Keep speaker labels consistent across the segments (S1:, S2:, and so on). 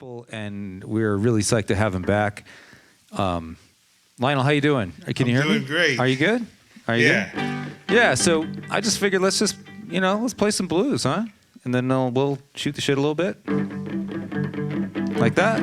S1: people, and we're really psyched to have him back. Lionel, how you doing? Can you hear me?
S2: Doing great.
S1: Are you good? Are you good? Yeah. So I just figured let's play some blues, huh? And then we'll shoot the shit a little bit, like that.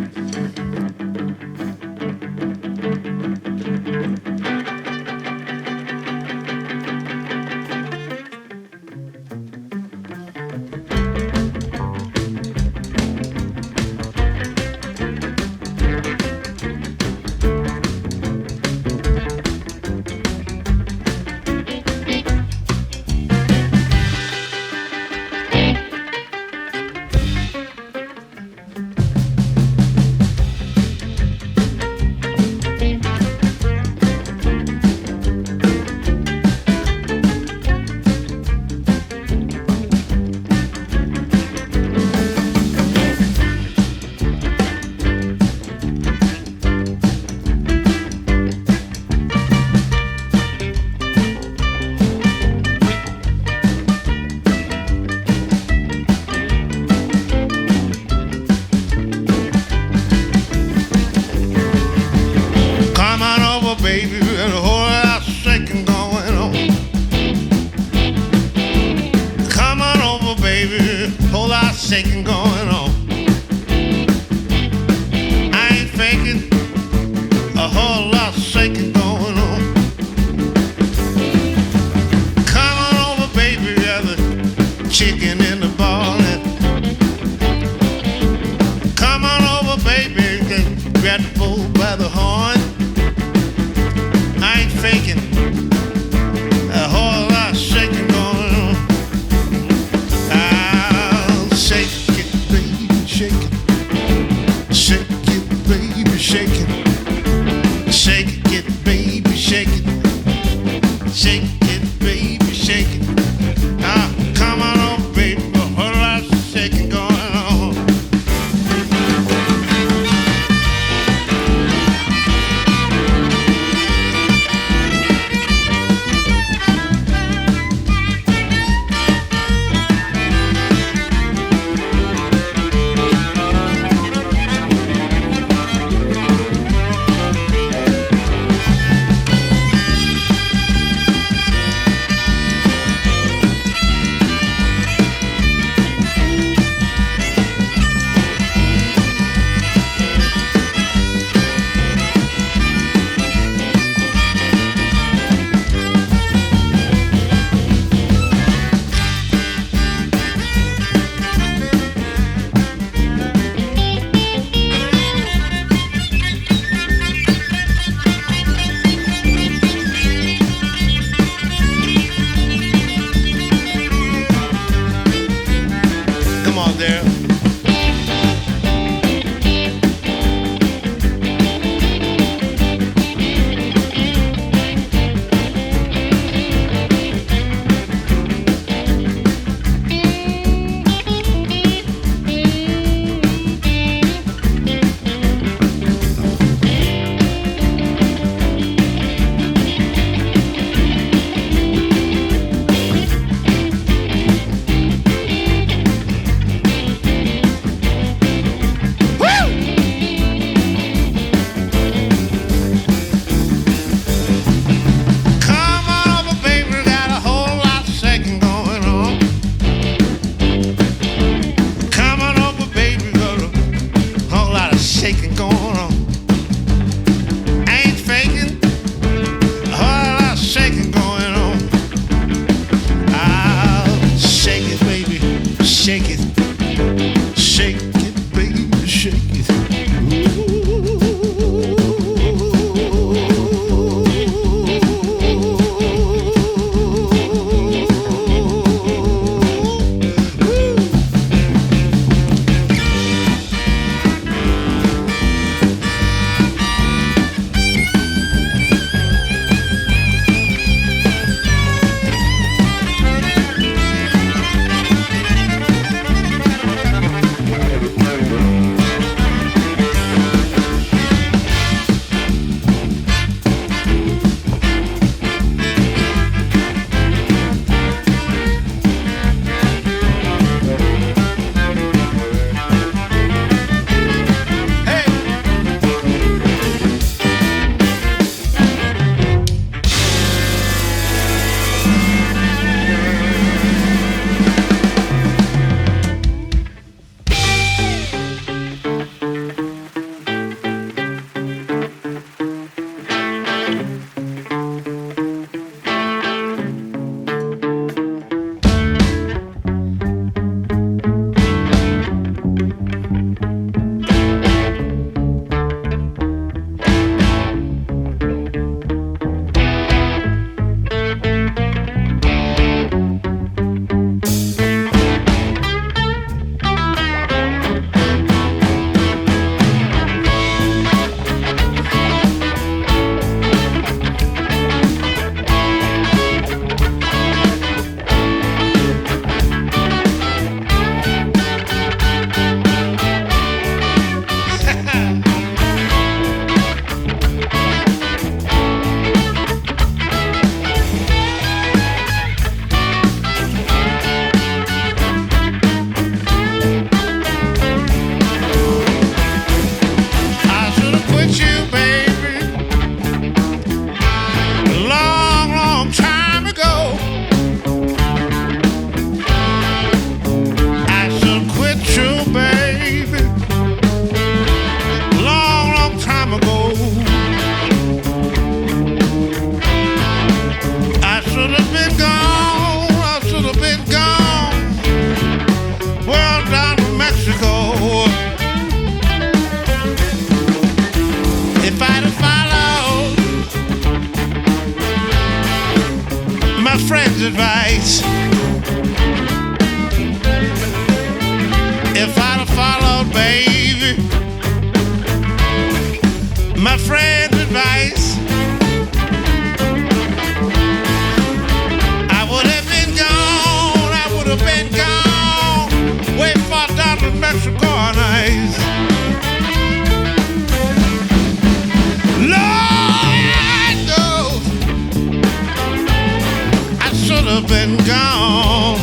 S2: been gone.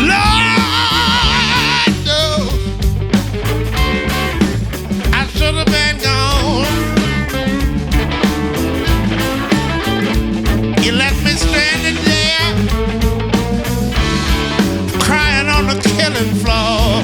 S2: Lord knows I should have been gone. You left me stranded there, crying on the killing floor.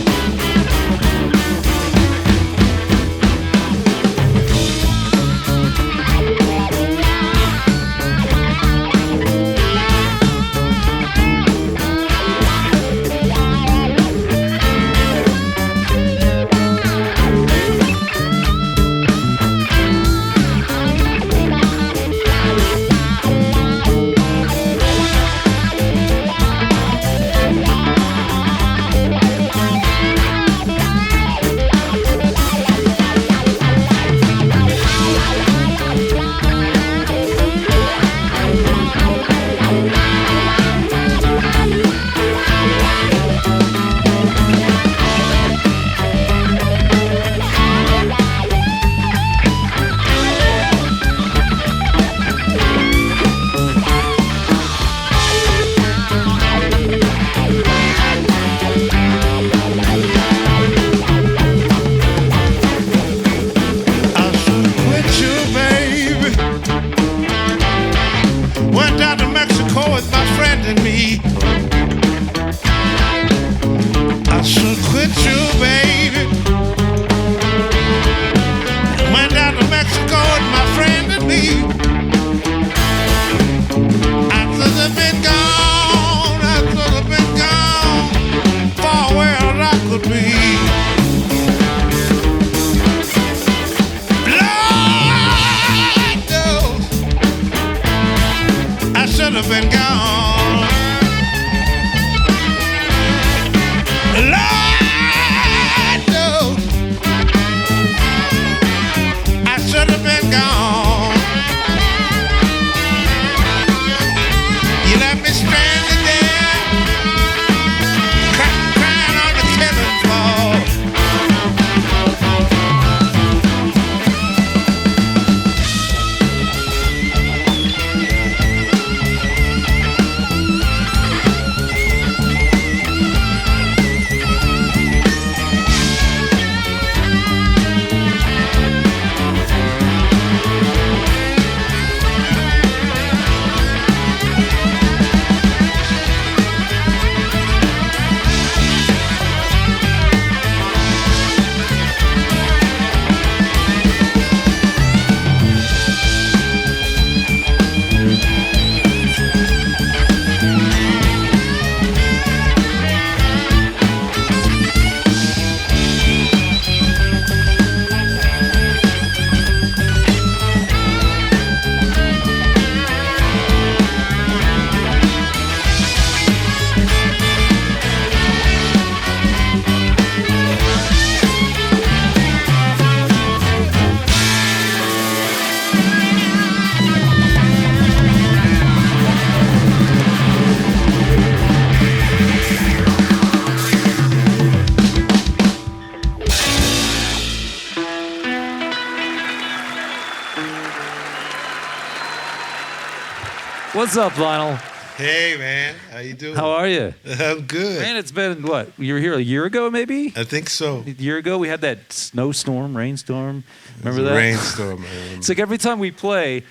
S1: What's up, Lionel?
S2: Hey, man. How you doing?
S1: How are you?
S2: I'm good.
S1: Man, it's been, what, you were here a year ago, maybe?
S2: I think so.
S1: A year ago, we had that snowstorm, rainstorm. Remember that?
S2: Rainstorm, man.
S1: It's like every time we play,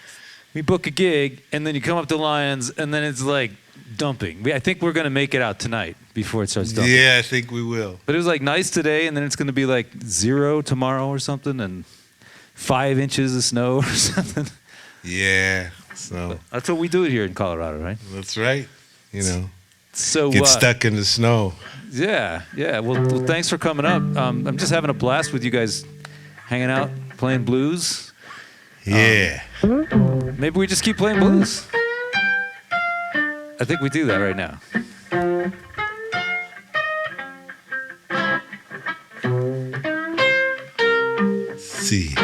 S1: we book a gig, and then you come up to Lions, and then it's like dumping. I think we're going to make it out tonight before it starts dumping.
S2: Yeah, I think we will.
S1: But it was like nice today, and then it's going to be like 0 tomorrow or something, and 5 inches of snow or something.
S2: Yeah. So
S1: that's what we do here in Colorado, right?
S2: That's right. You know,
S1: so
S2: get stuck in the snow.
S1: Yeah. Well, thanks for coming up. I'm just having a blast with you guys, hanging out, playing blues.
S2: Yeah.
S1: Maybe we just keep playing blues. I think we do that right now.
S2: See.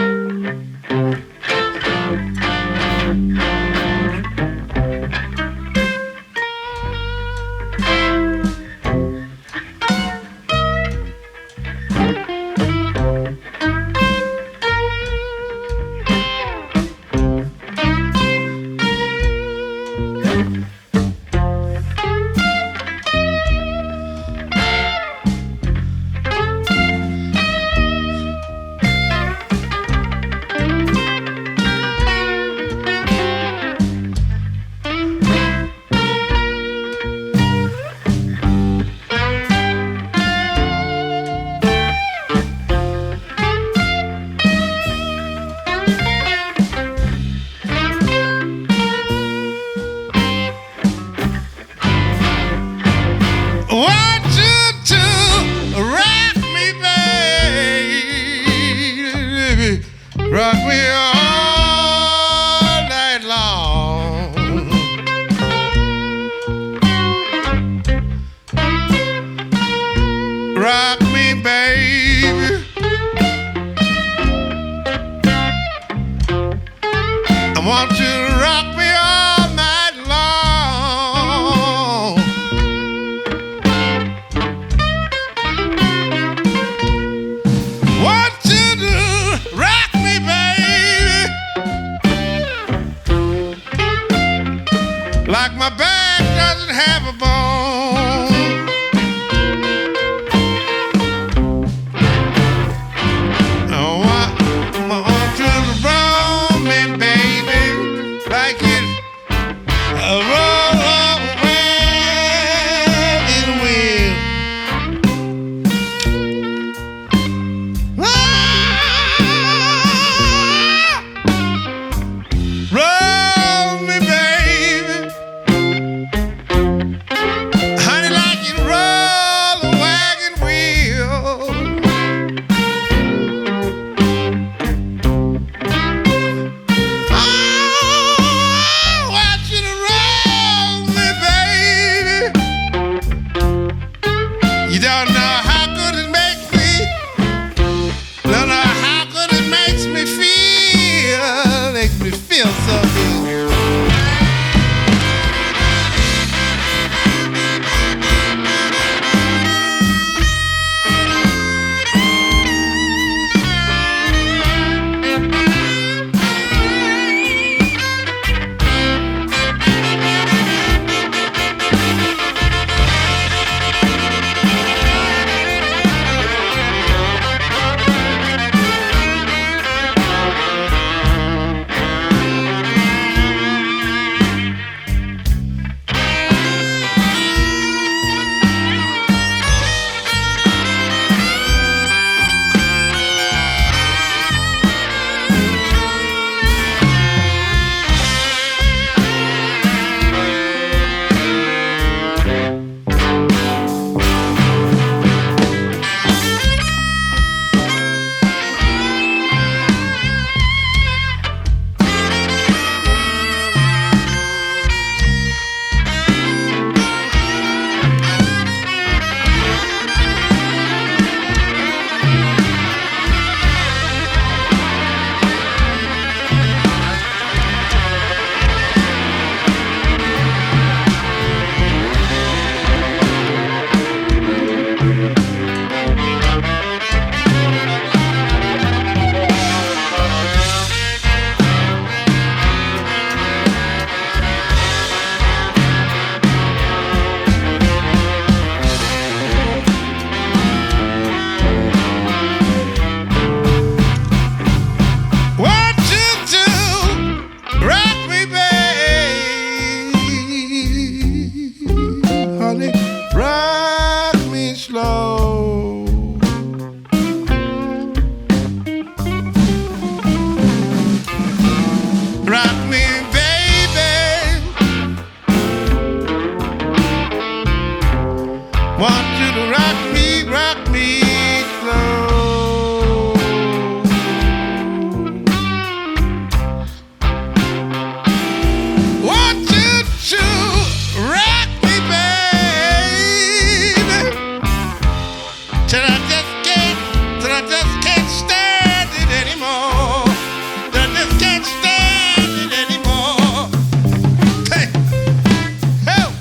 S2: rock me all night long. Rock me, baby. I want you to rock me all night long. Want you to rock me, baby, like my back doesn't have a bone. I want you to roll me, baby, like it's a rolling wheel. Roll me, baby, honey, like you roll a wagon wheel. I want you to roll me, baby. You don't know how good it makes me. Don't know how good it makes me feel. Makes me feel so good. Want you to rock me, babe, honey, rock me slow. Rock me, baby. Want you to rock me slow. Want you to rock me, baby, till I just can't stand it anymore. Till I just can't stand it anymore. Hey, help!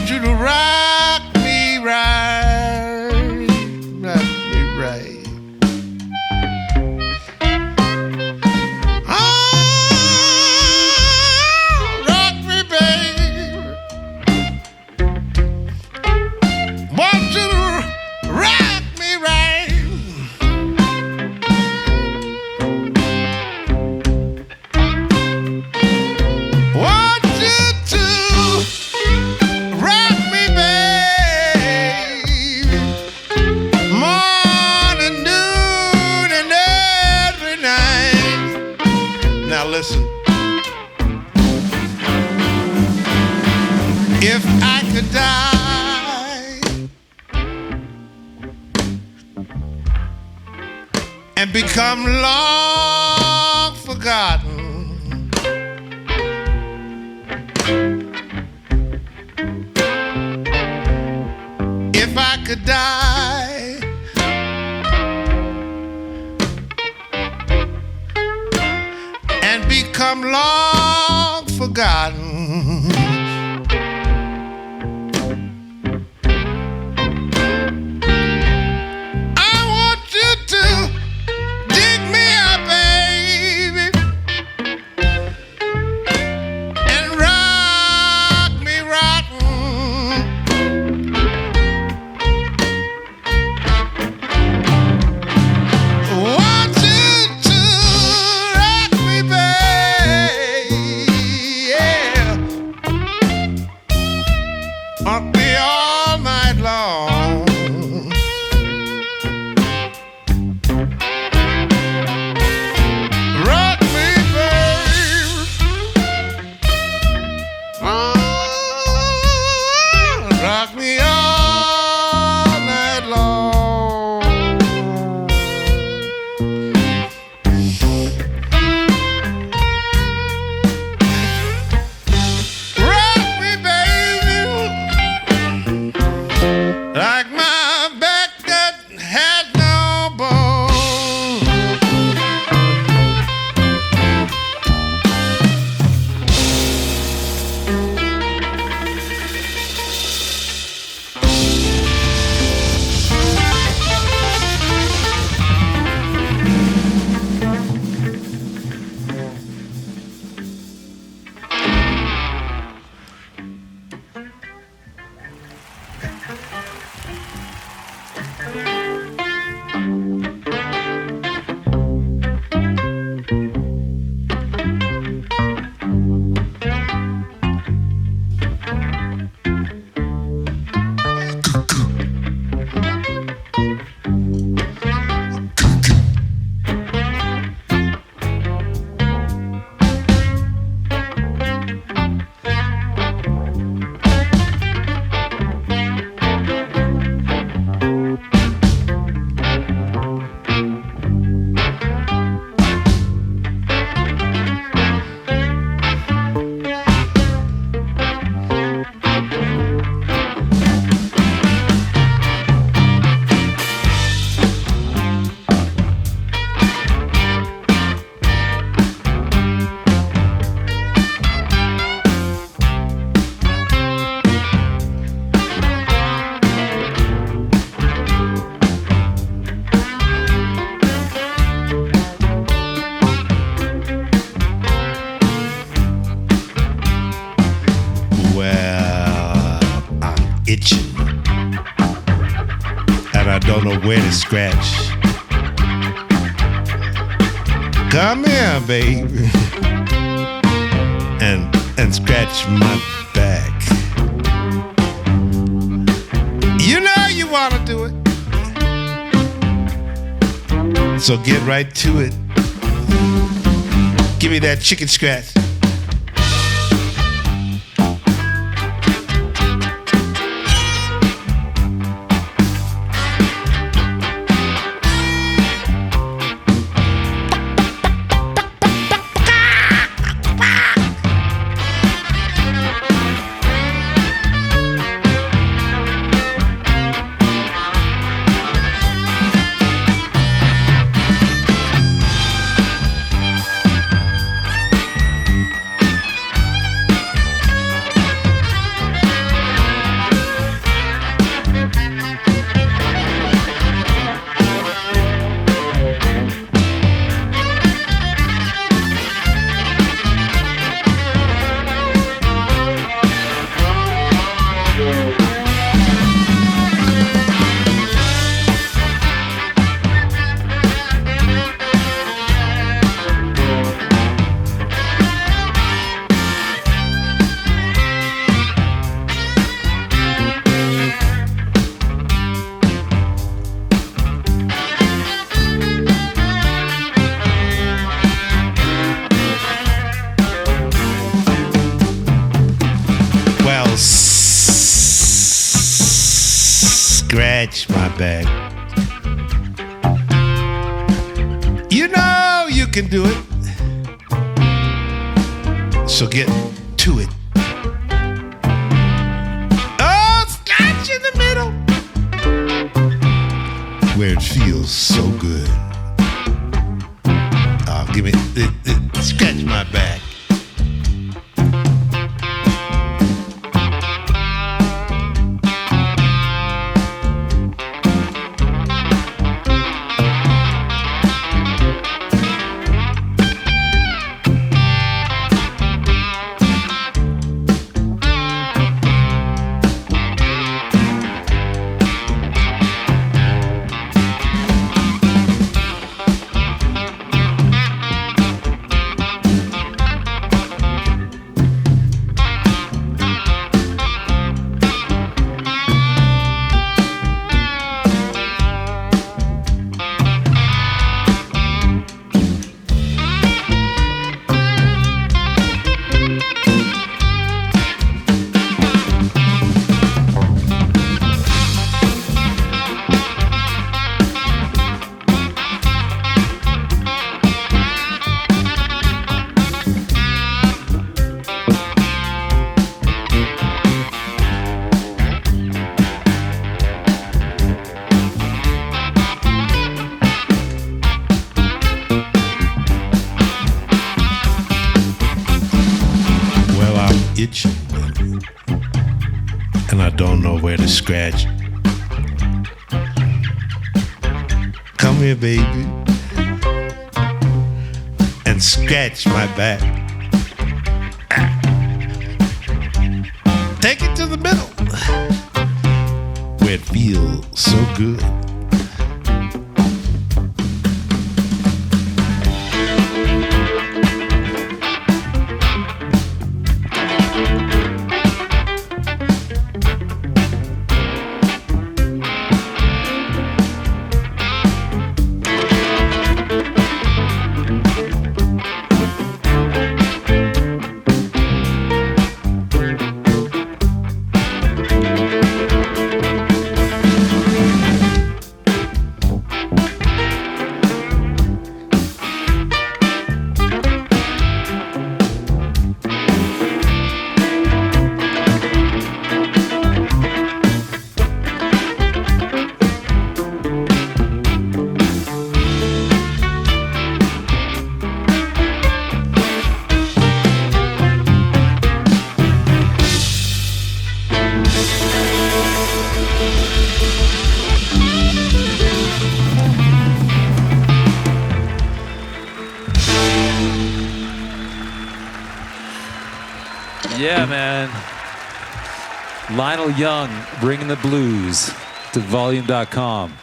S2: want you to rock me right, rock me right. Oh, rock me, baby. Want you to rock me right. Want you to rock me, baby. Morning, noon, and every night. Now listen. If I could die and become long forgotten, if I could die and become long forgotten, I want you to dig me up, baby, and rock me rotten. Want you to rock me, baby, yeah. Rock me all night long. Rock me, baby. Rock me all night long. Rock me, baby, like my back that had no bone. Well, I'm itching, and I don't know where to scratch. Come here, baby, and scratch my back. You know you wanna do it, so get right to it. Give me that chicken scratch. scratch my back. You know you can do it. So get to it. Oh, scratch in the middle, where it feels so good. Oh, give me scratch my back. Itching, and I don't know where to scratch. Come here, baby, and scratch my back. Take it to the middle, where it feels so good.
S1: Yeah, man. Lionel Young bringing the blues to volume.com.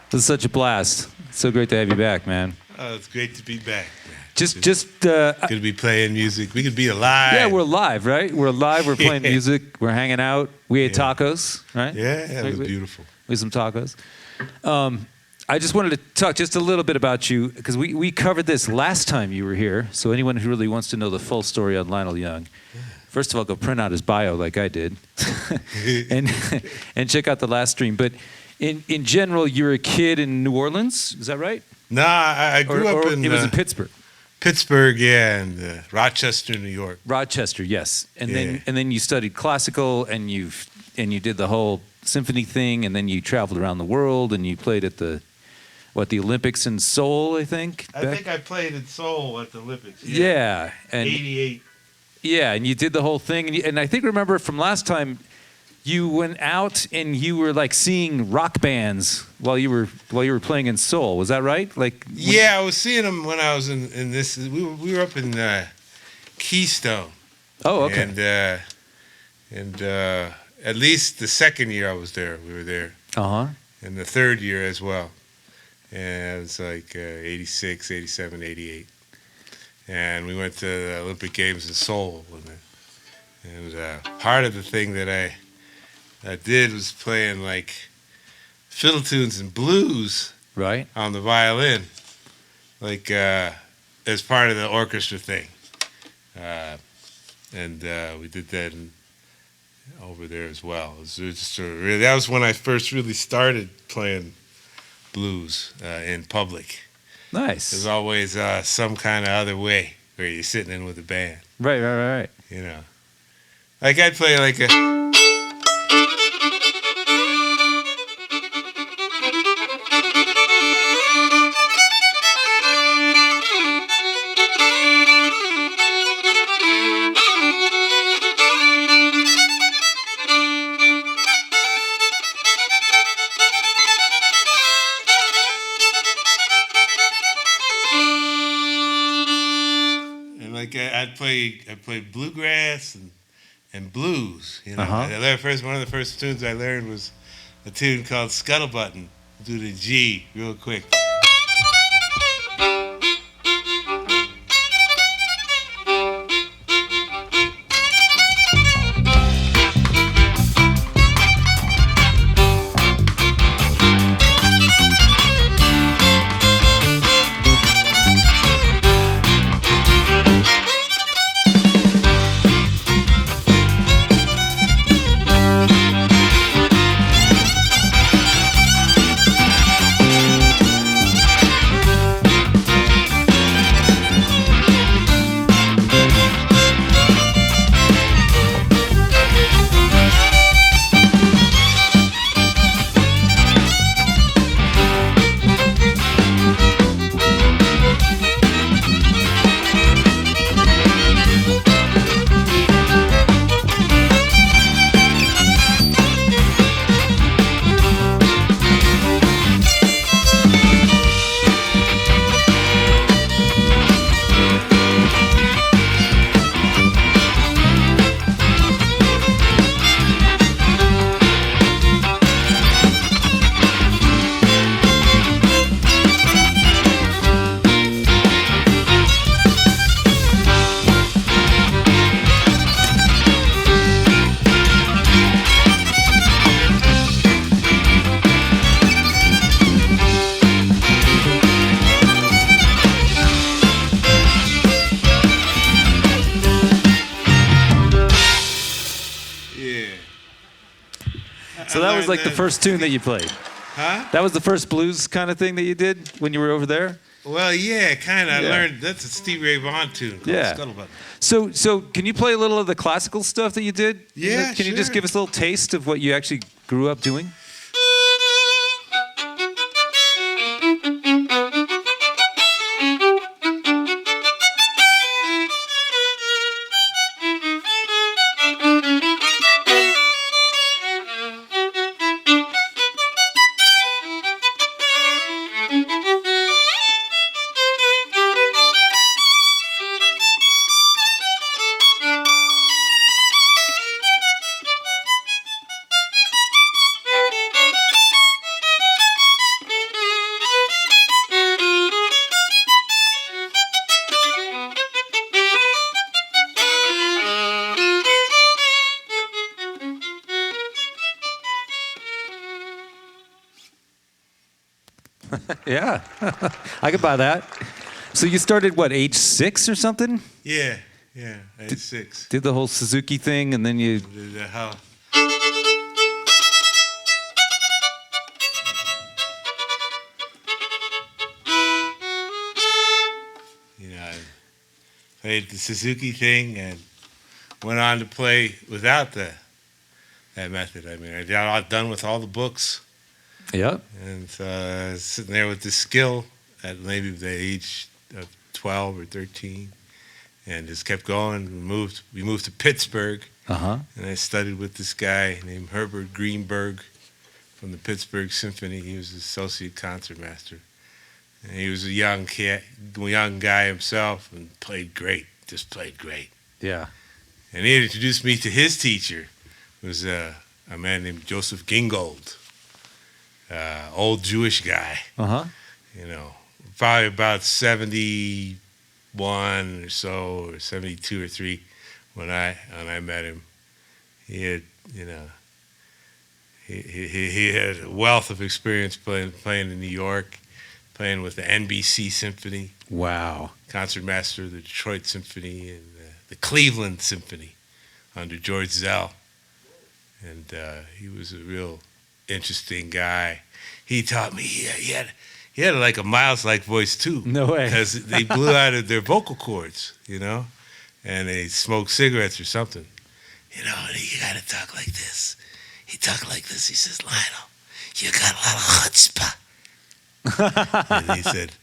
S1: This is such a blast. It's so great to have you back, man.
S2: Oh, it's great to be back, man.
S1: Just
S2: good to be playing music. We could be alive.
S1: Yeah, we're live, right? We're live. We're playing music. We're hanging out. We ate tacos, right?
S2: Yeah, it was beautiful.
S1: We ate some tacos. I just wanted to talk just a little bit about you because we covered this last time you were here. So anyone who really wants to know the full story on Lionel Young, first of all, go print out his bio like I did, and check out the last stream. But in general, you're a kid in New Orleans. Is that right?
S2: Nah, I grew up in.
S1: It was in Pittsburgh.
S2: Pittsburgh, yeah, and Rochester, New York.
S1: Rochester, yes, and then you studied classical, and you did the whole symphony thing, and then you traveled around the world, and you played at the Olympics in Seoul, I think.
S2: I think I played in Seoul at the Olympics.
S1: Yeah, and
S2: 88.
S1: Yeah, and you did the whole thing, and I think remember from last time, you went out and you were like seeing rock bands while you were playing in Seoul. Was that right?
S2: Yeah, I was seeing them when I was in this. We were up in Keystone.
S1: Oh, okay.
S2: And at least the second year I was there, we were there.
S1: Uh-huh.
S2: And the third year as well. And it was like 86, 87, 88. And we went to the Olympic Games in Seoul. And part of the thing that I did was playing like fiddle tunes and blues
S1: right
S2: on the violin, like as part of the orchestra thing. And we did that over there as well. That was when I first really started playing blues in public.
S1: Nice.
S2: There's always some kind of other way where you're sitting in with a band.
S1: Right.
S2: You know, like I'd play like a. I'd play bluegrass and blues. You know, one of the first tunes I learned was a tune called Scuttlebutton. Do the G real quick.
S1: So that was like the first tune that you played.
S2: Huh?
S1: That was the first blues kind of thing that you did when you were over there?
S2: Well, yeah, kind of. I learned that's a Stevie Ray Vaughan tune called Scuttlebutt.
S1: So can you play a little of the classical stuff that you did?
S2: Yeah,
S1: Can you just give us a little taste of what you actually grew up doing? Yeah, I could buy that. So you started, what, age 6 or something?
S2: Yeah, age 6.
S1: Did the whole Suzuki thing, and then you...
S2: I played the Suzuki thing and went on to play without that method. I mean, I got done with all the books.
S1: Yep.
S2: And sitting there with the skill at maybe the age of 12 or 13, and just kept going. We moved to Pittsburgh, and I studied with this guy named Herbert Greenberg from the Pittsburgh Symphony. He was the associate concertmaster, and he was a young guy himself, and played great. Just played great.
S1: Yeah.
S2: And he introduced me to his teacher, who was a man named Joseph Gingold. Old Jewish guy, probably about 71 or so, or 72 or 3 when I met him. He had, he had a wealth of experience playing in New York, playing with the NBC Symphony.
S1: Wow.
S2: Concertmaster of the Detroit Symphony and the Cleveland Symphony under George Zell. and he was a real interesting guy. He taught me he had like a Miles-like voice too.
S1: No way.
S2: Because they blew out of their vocal cords, you know, and they smoked cigarettes or something. You know, and you gotta talk like this. He talked like this. He says, Lionel, you got a lot of chutzpah. And he said,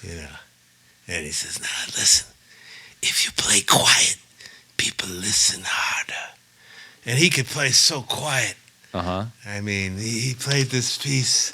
S2: you know, and he says, now listen, if you play quiet, people listen harder. And he could play so quiet.
S1: Uh-huh.
S2: I mean, he played this piece.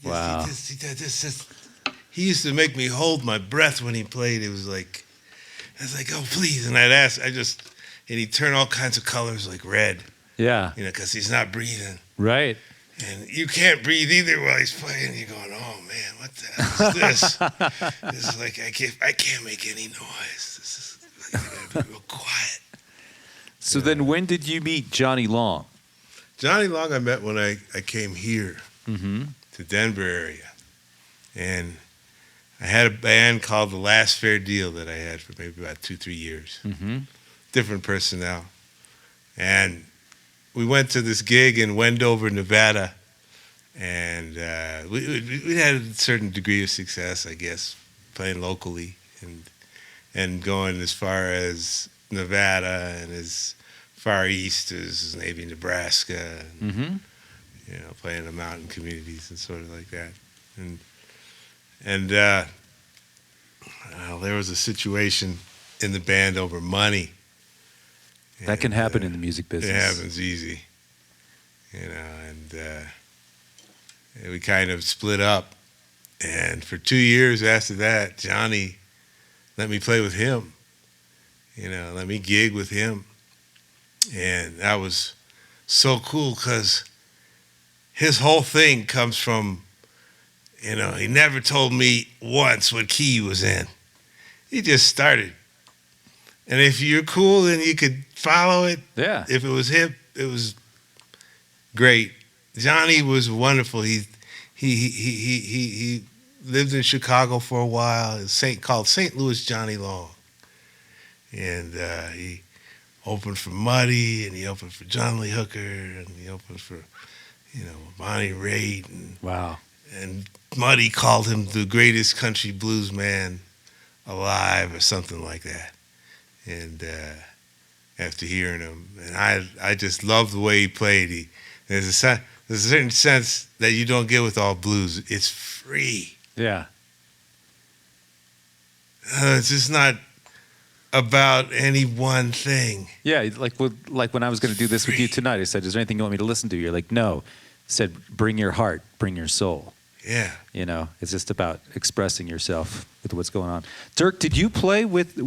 S1: Wow.
S2: He used to make me hold my breath when he played. It was like, I was like, oh, please. And I'd ask, and he'd turn all kinds of colors like red,
S1: Yeah.
S2: you know, because he's not breathing.
S1: Right.
S2: And you can't breathe either while he's playing. You're going, oh, man, what the hell is this? This is like, I can't make any noise. This is, I gotta be real quiet.
S1: So then when did you meet Johnny Long?
S2: Johnny Long I met when I came here
S1: Mm-hmm.
S2: to Denver area. And I had a band called The Last Fair Deal that I had for maybe about 2-3 years.
S1: Mm-hmm.
S2: Different personnel. And we went to this gig in Wendover, Nevada. And we had a certain degree of success, I guess, playing locally and going as far as Nevada and as far east as maybe Nebraska. And,
S1: Mm-hmm.
S2: you know, playing in the mountain communities and sort of like that. And there was a situation in the band over money.
S1: That can happen in the music business.
S2: It happens easy, you know, and we kind of split up. And for 2 years after that, Johnny let me play with him, you know, let me gig with him. And that was so cool because his whole thing comes from, you know, he never told me once what key he was in. He just started. And if you're cool and you could follow it,
S1: Yeah.
S2: if it was hip, it was great. Johnny was wonderful. He lived in Chicago for a while. It's called St. Louis Johnny Long. And he opened for Muddy, and he opened for John Lee Hooker, and he opened for, you know, Bonnie Raitt,
S1: Wow.
S2: and Muddy called him the greatest country blues man alive or something like that. And after hearing him, and I just loved the way he played. There's a certain sense that you don't get with all blues. It's free.
S1: Yeah.
S2: It's just not about any one thing.
S1: Yeah, like when I was going to do this with you tonight, I said, is there anything you want me to listen to? You're like, no. I said, bring your heart, bring your soul.
S2: Yeah.
S1: You know, it's just about expressing yourself with what's going on. Dirk, did you play with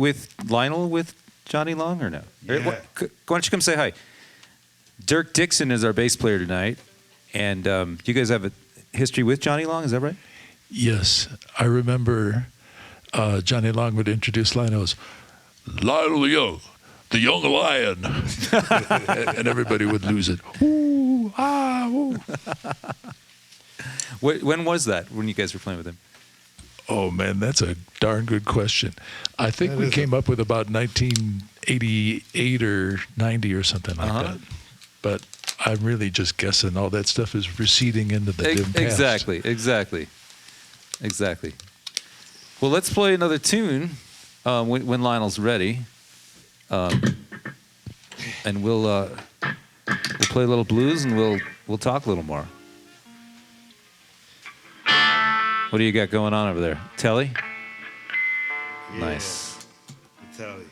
S1: Lionel with Johnny Long or no?
S2: Yeah.
S1: Why don't you come say hi? Dirk Dixon is our bass player tonight, and you guys have a history with Johnny Long, is that right?
S3: Yes, I remember Johnny Long would introduce Lionel as Lionel the young lion, and everybody would lose it. Ooh, ah, ooh.
S1: When was that, when you guys were playing with him?
S3: Oh, man, that's a darn good question. I think we came up with about 1988 or 90 or something like that. But I'm really just guessing. All that stuff is receding into the dim past.
S1: Exactly. Well, let's play another tune when Lionel's ready. And we'll play a little blues and we'll talk a little more. What do you got going on over there? Telly?
S2: Yeah.
S1: Nice.
S2: Telly.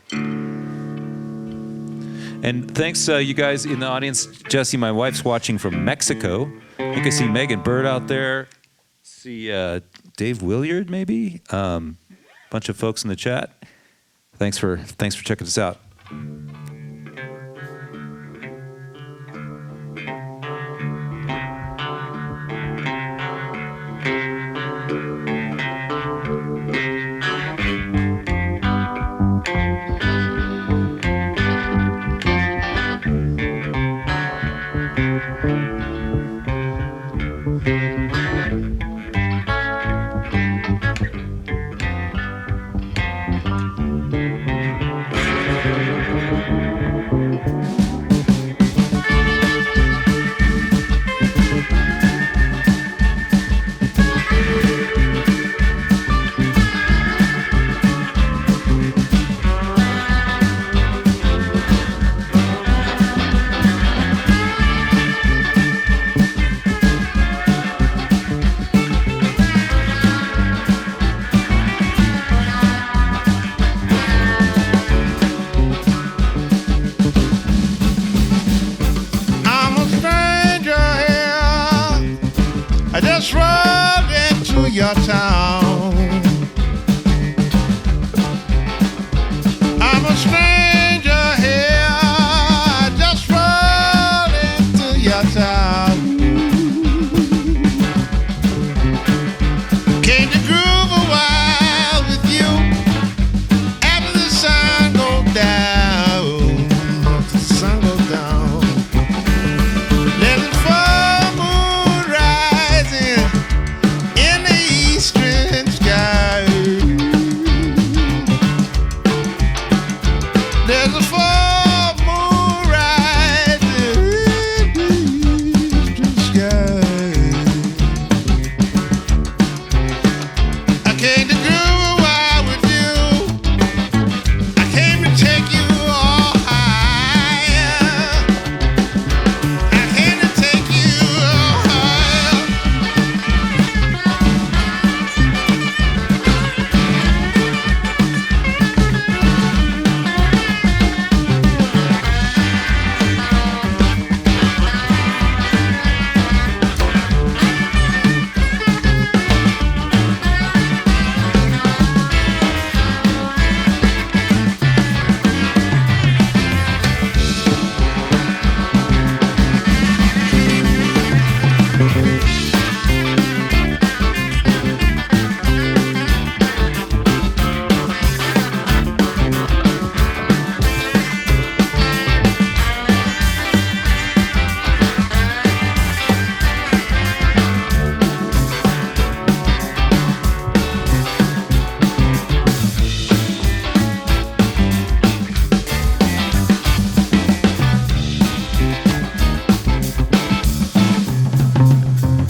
S1: And thanks, you guys in the audience. Jesse, my wife's watching from Mexico. I think I see Megan Bird out there. See Dave Williard, maybe. Bunch of folks in the chat. Thanks for checking us out.
S4: Your town. I'm a stranger here. I just rolled into your town. Came to groove a while with you after the sun goes down. After the sun goes down. There's a full moon rising in the eastern sky. There's a full moon rising in the eastern sky. I came to groove a while with you. I came to take you all higher. I came to take you all higher.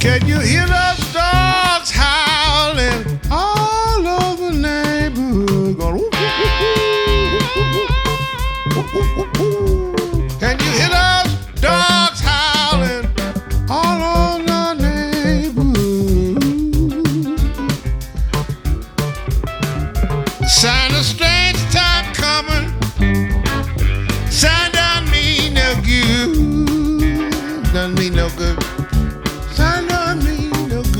S4: Can you hear those dogs howling all over the neighborhood? Going, can you hear those dogs howling all over the neighborhood? Sign a strange time coming. Sign don't mean no good. Doesn't mean no good. Sign don't mean no good.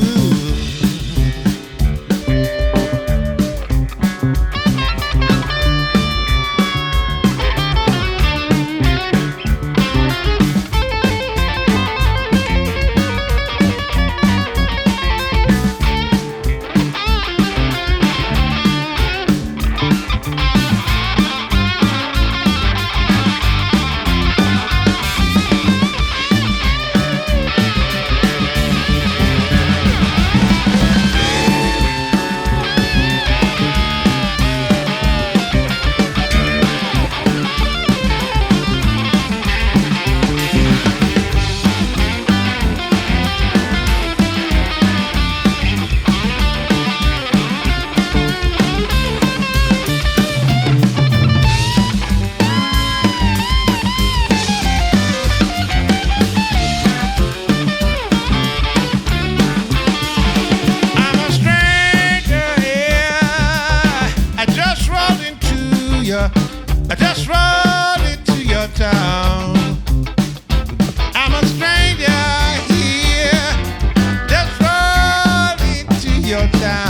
S4: I just rolled into your town. I'm a stranger here, just rolled into your town.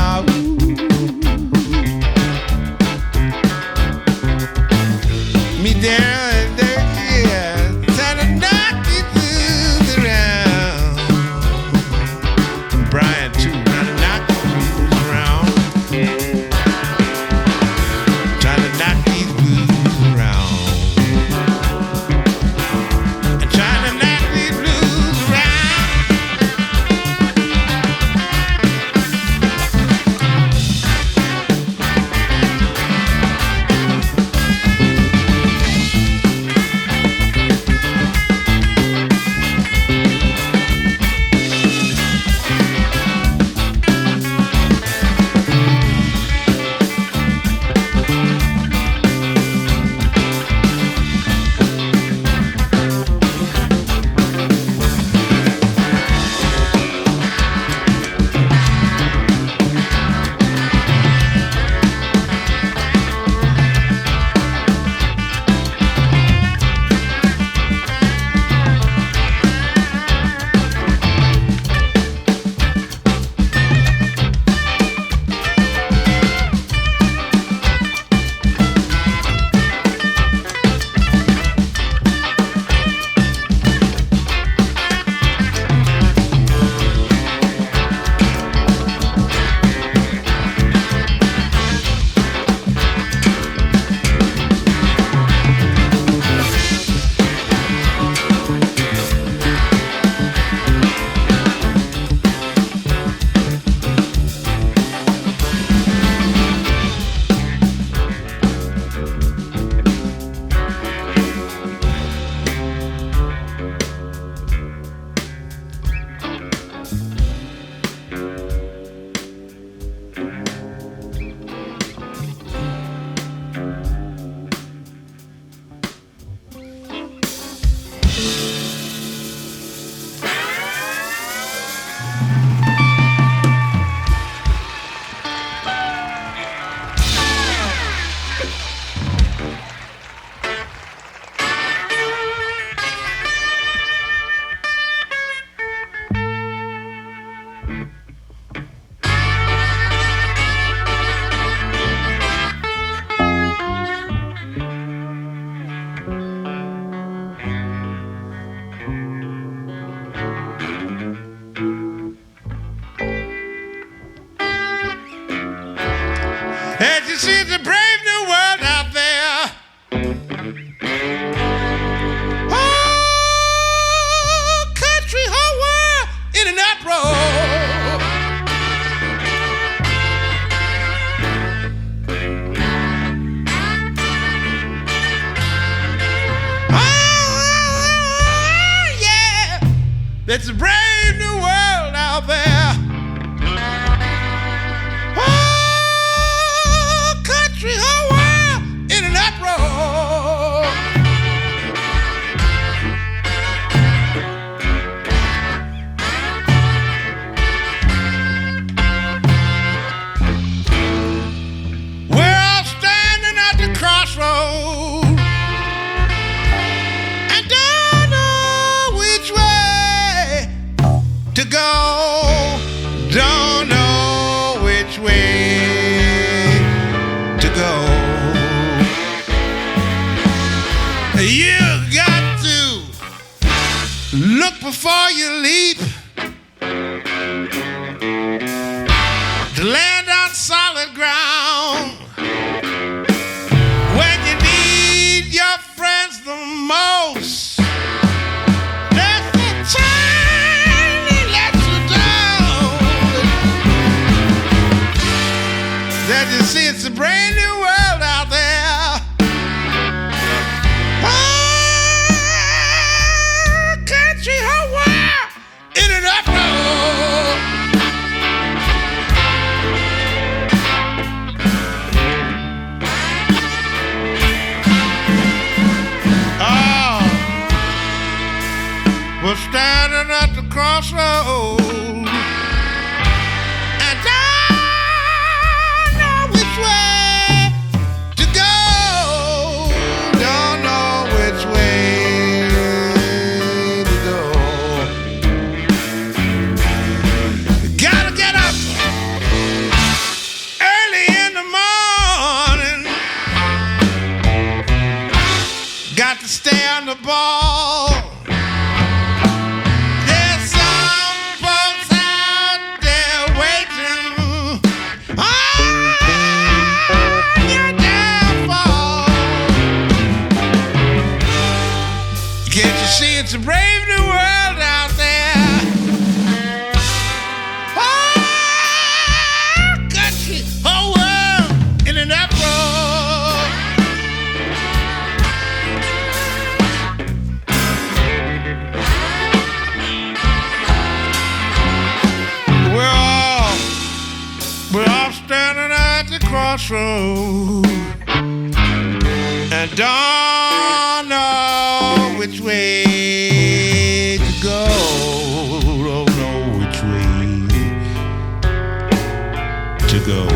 S4: And you see it's a brave new world out there. Oh, country, whole world in an uproar. Oh, yeah, it's a brave new world out there. Oh, country, whole world in an uproar. We're all standing at the crossroads and don't know which way to go. Don't know which way to go. You got to look before you leap, to land on solid ground when you need your friends the most. That's the time they let you down. That you see, it's a brand new world out there. Oh, country, whole world in an uproar. Oh, we're standing at the crossroads and don't know which way to go. Don't know which way to go. Gotta get up early in the morning. Got to stay on the ball. There's some folks out there waiting on your downfall. Can't you see it's a brave new world out there? Oh, country, whole world in an uproar. We're all standing at the crossroads and don't know which way to go. Don't know which way to go.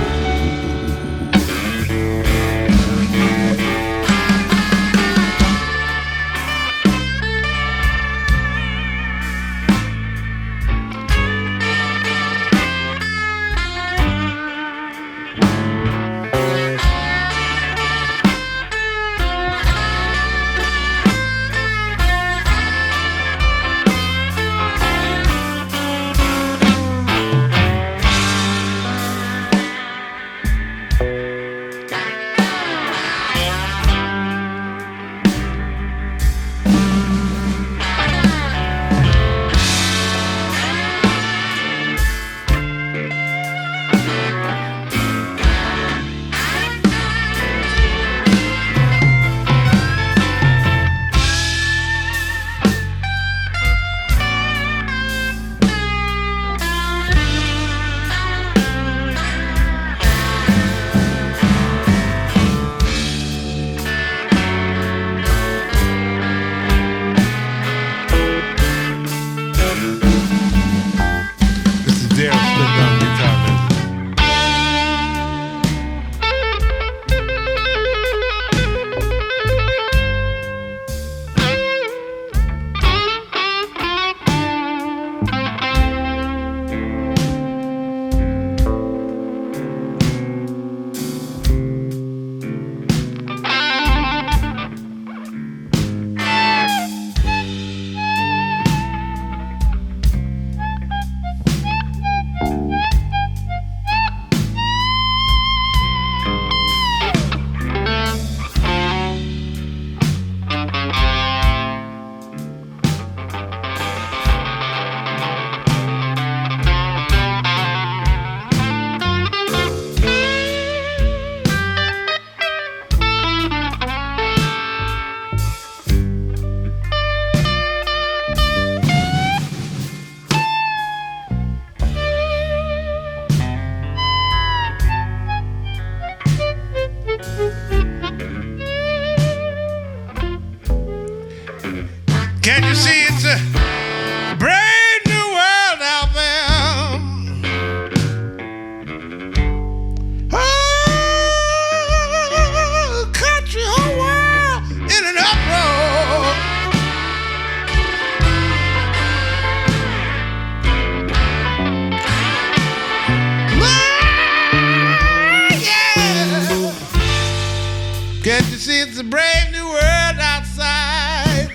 S4: Can't you see it's a brave new world outside?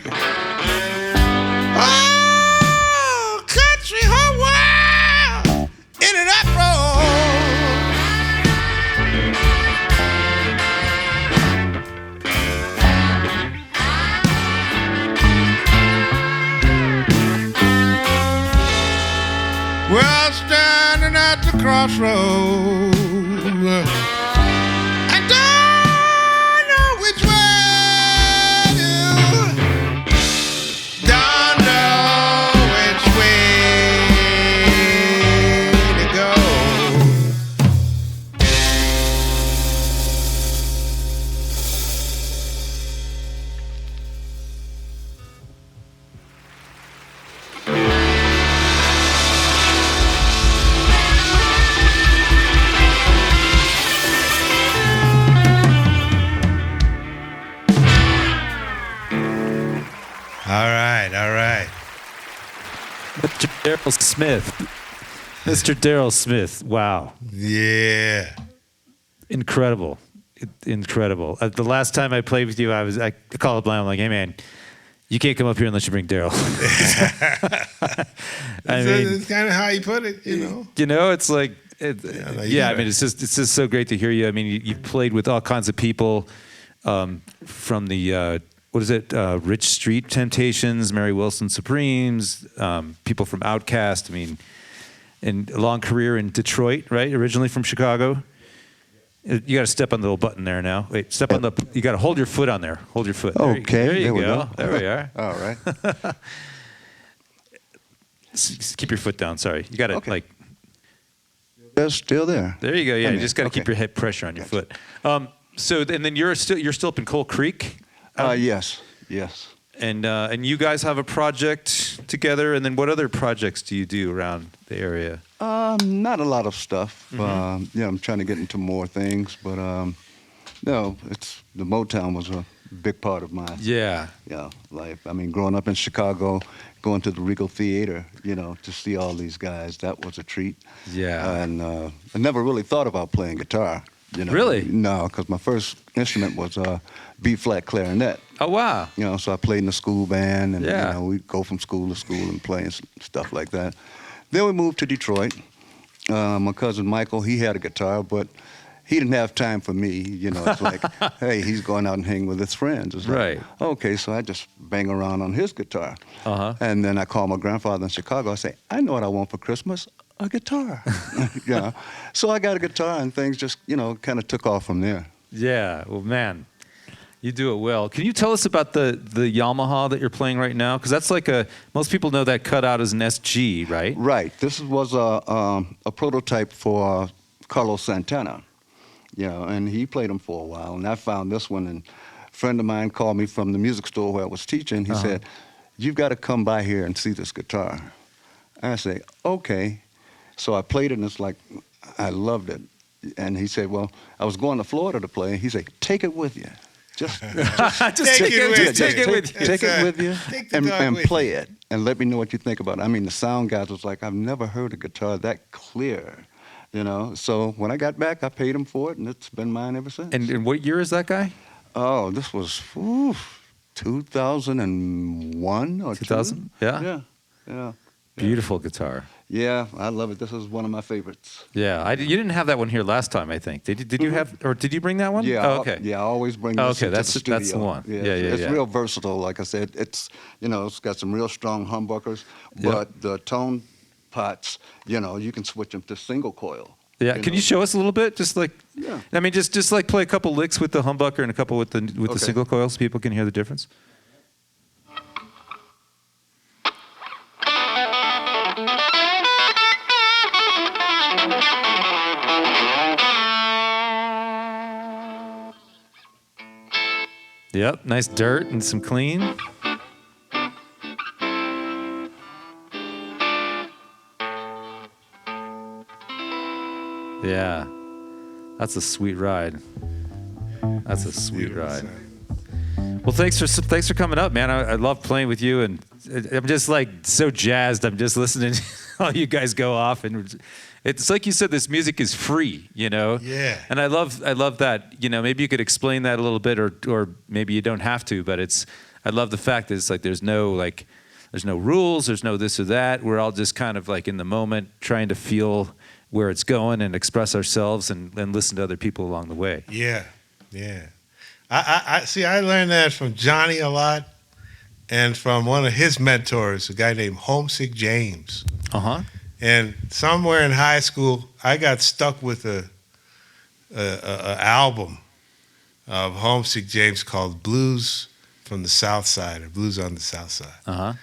S4: Oh, country, whole world in an uproar. Well, standing at the crossroads, I don't know which way to, don't know which way to go. All right.
S1: Mr. Daryl Smith. Mr. Daryl Smith. Wow.
S4: Yeah.
S1: Incredible. Incredible. The last time I played with you, I called up Lionel, like, hey, man, you can't come up here unless you bring Daryl.
S4: It's kind of how you put it, you know.
S1: You know, it's like,
S4: like
S1: I mean, it's just so great to hear you. I mean, you played with all kinds of people from the, what is it, Rich Street Temptations, Mary Wilson Supremes, people from Outkast. I mean, and a long career in Detroit, right? Originally from Chicago. You got to step on the little button there now. Wait, step on the. You got to hold your foot on there. Hold your foot.
S5: Okay,
S1: there you
S5: there we
S1: go.
S5: go.
S1: There we are.
S5: All right.
S1: Keep your foot down. Sorry, you got to
S5: Okay.
S1: like.
S5: They're still there.
S1: There you go. Yeah,
S5: I'm
S1: you
S5: in.
S1: just got to keep
S5: Okay.
S1: your head pressure on your
S5: Gotcha.
S1: foot. So and then you're still up in Coal Creek.
S5: Yes.
S1: And you guys have a project together. And then what other projects do you do around the area?
S5: Not a lot of stuff.
S1: Mm-hmm.
S5: I'm trying to get into more things, but no, it's the Motown was a big part of my life. I mean, growing up in Chicago, going to the Regal Theater, to see all these guys, that was a treat.
S1: Yeah.
S5: And I never really thought about playing guitar.
S1: Really?
S5: No, because my first instrument was B-flat clarinet.
S1: Oh wow.
S5: So I played in the school band, and
S1: Yeah.
S5: we'd go from school to school and play and stuff like that. Then we moved to Detroit. My cousin Michael, he had a guitar, but he didn't have time for me. It's like, hey, he's going out and hanging with his friends. It's like,
S1: Right.
S5: okay, so I just bang around on his guitar.
S1: Uh-huh.
S5: And then I called my grandfather in Chicago. I say, I know what I want for Christmas. A guitar. So I got a guitar, and things just, kind of took off from there.
S1: Yeah. Well, man, you do it well. Can you tell us about the Yamaha that you're playing right now? Because that's like most people know that cutout as an SG, right?
S5: Right. This was a prototype for Carlos Santana, and he played them for a while. And I found this one, and a friend of mine called me from the music store where I was teaching. He said, "You've got to come by here and see this guitar." And I say, "Okay." So I played it, and it's like, I loved it. And he said, well, I was going to Florida to play. He said, take it with you. Just
S2: Take it with you.
S1: Take it with you.
S5: Take it with you
S2: Take the
S5: and
S2: dog with
S5: play it. And let me know what you think about it. I mean, the sound guys was like, I've never heard a guitar that clear. So when I got back, I paid him for it, and it's been mine ever since.
S1: And what year is that guy?
S5: Oh, this was 2001 or
S1: 2000?
S5: 2?
S1: Yeah.
S5: Yeah.
S1: Beautiful guitar.
S5: Yeah, I love it. This is one of my favorites.
S1: Yeah, you didn't have that one here last time, I think. Did you have, or did you bring that one?
S5: Yeah.
S1: Oh, okay.
S5: I always bring
S1: Oh,
S5: this
S1: okay,
S5: into
S1: that's
S5: the studio.
S1: the one. Yeah,
S5: It's
S1: yeah.
S5: real versatile. Like I said, it's it's got some real strong humbuckers, but the tone pots, you can switch them to single coil.
S1: Yeah, can you show us a little bit? Just like,
S5: Yeah.
S1: I mean, just like play a couple licks with the humbucker and a couple with the
S5: Okay.
S1: single coil, so people can hear the difference. Yep, nice dirt and some clean. Yeah, that's a sweet ride. That's a sweet ride. Well, thanks for coming up, man. I love playing with you, and I'm just like so jazzed. I'm just listening all you guys go off, and it's like you said, this music is free, you know.
S2: Yeah.
S1: And I love that. You know, maybe you could explain that a little bit, or maybe you don't have to. But I love the fact that it's like there's no rules, there's no this or that. We're all just kind of like in the moment, trying to feel where it's going and express ourselves and listen to other people along the way.
S2: Yeah. I see. I learned that from Johnny a lot, and from one of his mentors, a guy named Homesick James. And somewhere in high school, I got stuck with a album of Homesick James called Blues from the South Side, or Blues on the South Side.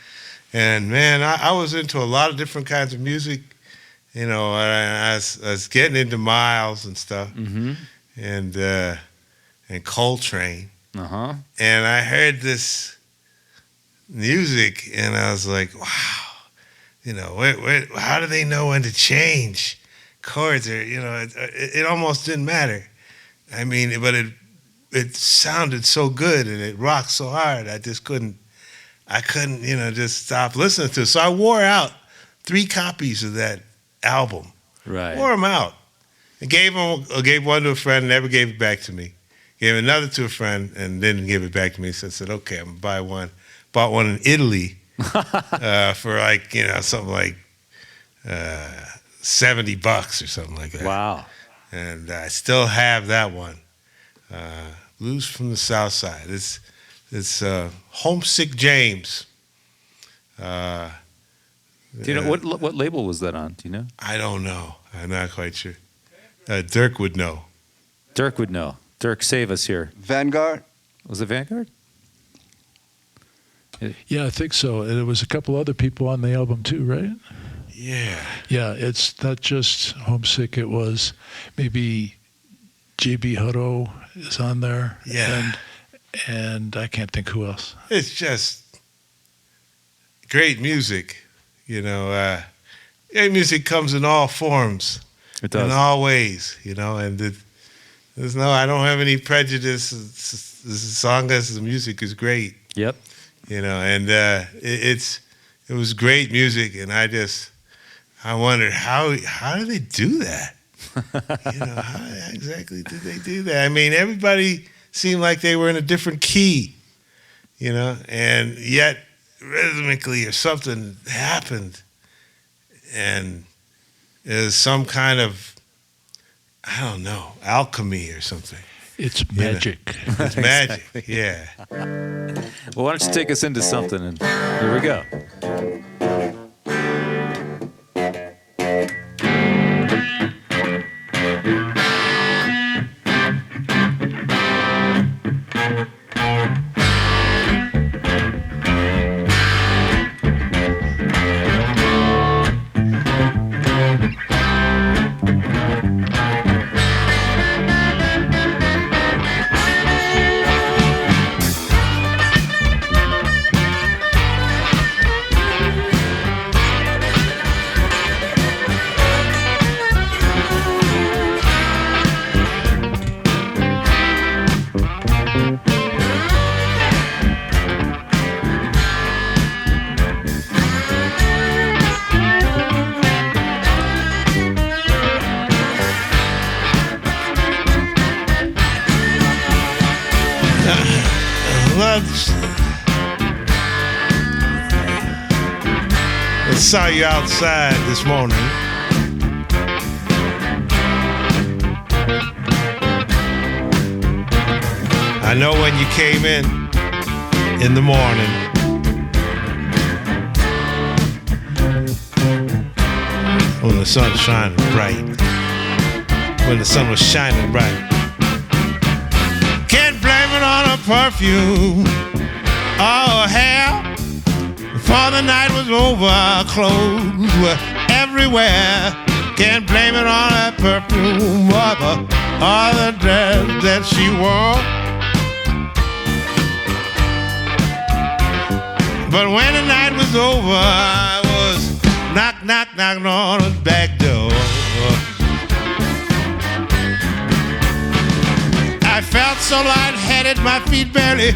S2: And man, I was into a lot of different kinds of music. You know, I was getting into Miles and stuff, and Coltrane. And I heard this music, and I was like, wow. You know, how do they know when to change chords? Or, you know, it almost didn't matter. I mean, but it sounded so good and it rocked so hard. I couldn't, you know, just stop listening to it. So I wore out 3 copies of that album.
S1: Right.
S2: Wore them out. I gave one to a friend, never gave it back to me. Gave another to a friend and didn't give it back to me. So I said, okay, I'm gonna buy one. Bought one in Italy. For like, you know, something like $70 or something like that.
S1: Wow.
S2: And I still have that one. Blues from the South Side. It's Homesick James.
S1: Do you know what label was that on? Do you know?
S2: I don't know. I'm not quite sure. Dirk would know.
S1: Dirk would know. Dirk, save us here.
S5: Vanguard?
S1: Was it Vanguard?
S3: Yeah, I think so. And there was a couple other people on the album too, right?
S2: Yeah.
S3: Yeah, it's not just Homesick. It was maybe J.B. Hutto is on there.
S2: Yeah.
S3: And I can't think who else.
S2: It's just great music. You know, great music comes in all forms.
S1: It does.
S2: In all ways, you know, and I don't have any prejudice as long as the music is great.
S1: Yep.
S2: You know, and it was great music, and I wondered how do they do that? You know, how exactly did they do that? I mean, everybody seemed like they were in a different key, you know, and yet rhythmically or something happened, and it was some kind of, I don't know, alchemy or something.
S3: It's magic.
S2: It's magic, yeah.
S1: Well, why don't you take us into something, and here we go.
S2: I saw you outside this morning. I know when you came in the morning. When the sun's shining bright. When the sun was shining bright. Can't blame it on a perfume or hair. Before the night was over, clothes were everywhere. Can't blame it on that perfume or the dress that she wore. But when the night was over, I was knocking on his back door. I felt so lightheaded, my feet barely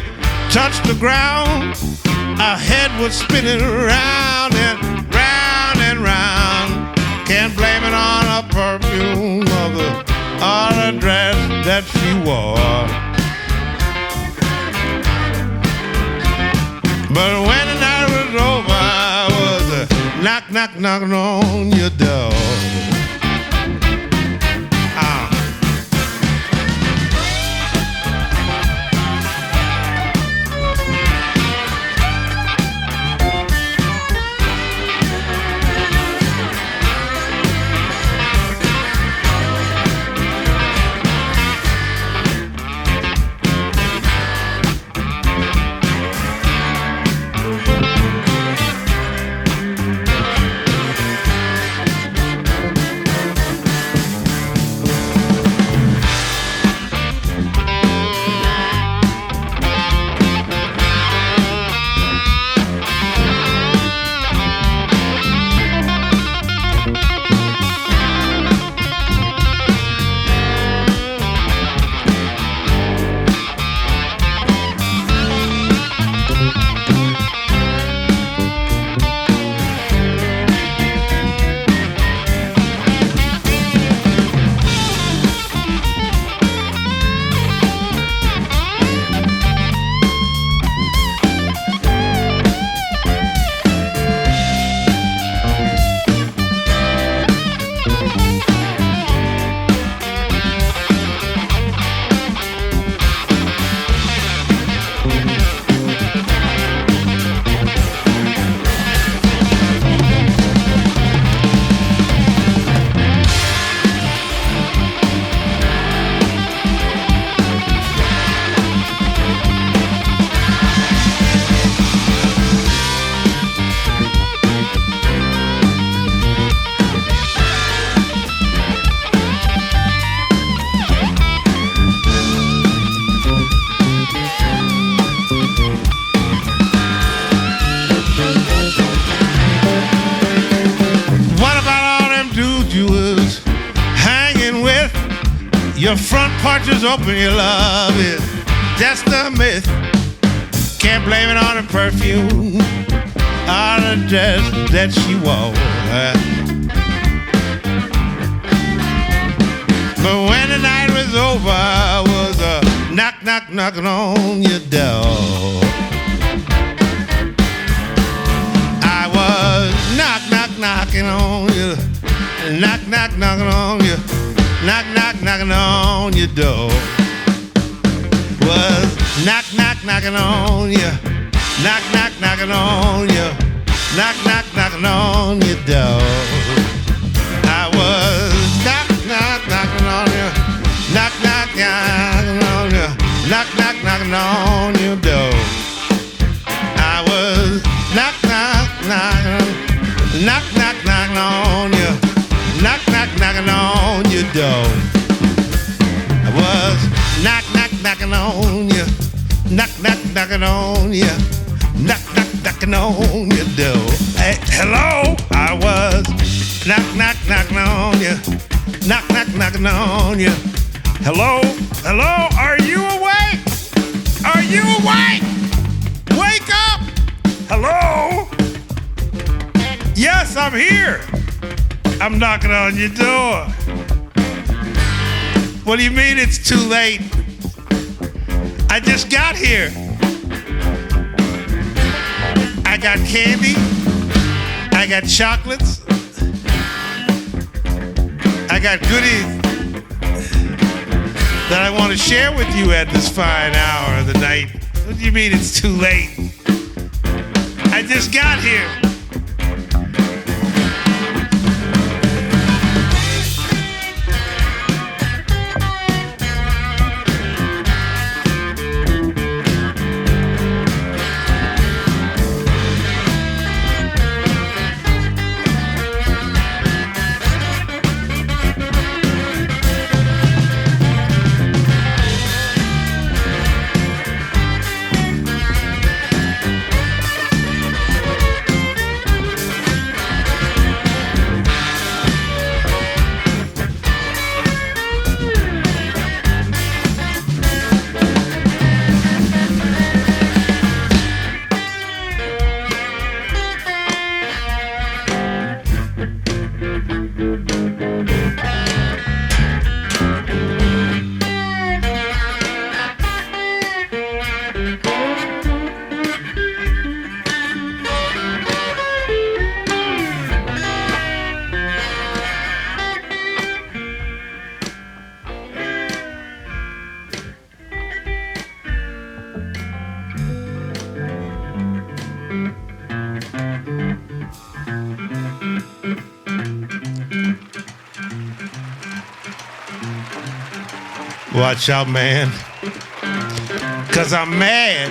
S2: touched the ground. Our head was spinning round and round and round.
S4: Can't blame it on a perfume or the dress that she wore. But when the night was over, I was knock, knock, knocking on your door. Your front porch is open, your love is just a myth. Can't blame it on the perfume or the dress that she wore. But when the night was over, I was knock, knock, knocking on your door. I was knock, knock, knocking on you, knock, knock, knocking on you. Knock, knock, knocking on your door. Was knock, knock, knocking on you. Knock, knock, knocking on you. Knock, knock, knocking on your door. I was knock, knock, knocking on you. Knock, knock, knocking on you. Knock, knock, knocking on your door. I was knock, knock, knocking. Knock, knock, knocking on you. Knock, knock, knocking on your door. I was knock, knock, knocking on you. Knock, knock, knocking on you. Knock, knock, knocking on your door. Hey, hello, I was knock, knock, knocking on you. Knock, knock, knocking on you. Hello, hello, are you awake? Are you awake? Wake up! Hello? Yes, I'm here. I'm knocking on your door. What do you mean it's too late? I just got here. I got candy. I got chocolates. I got goodies that I want to share with you at this fine hour of the night. What do you mean it's too late? I just got here. Watch out, man. 'Cause I'm mad.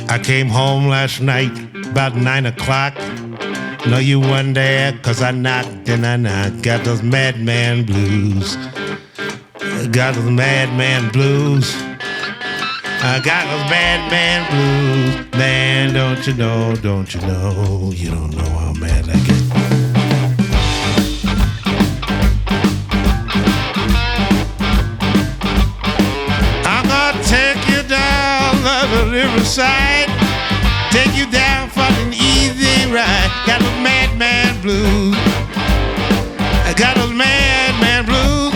S4: I came home last night about 9 o'clock. No, you weren't there 'cause I knocked and I knocked. Got those madman blues. Got those madman blues. I got those madman blues. Man, don't you know, don't you know, you don't know how mad I get. I'm gonna take you down the riverside. Take you down for an easy ride. Got those madman blues. I got those madman blues.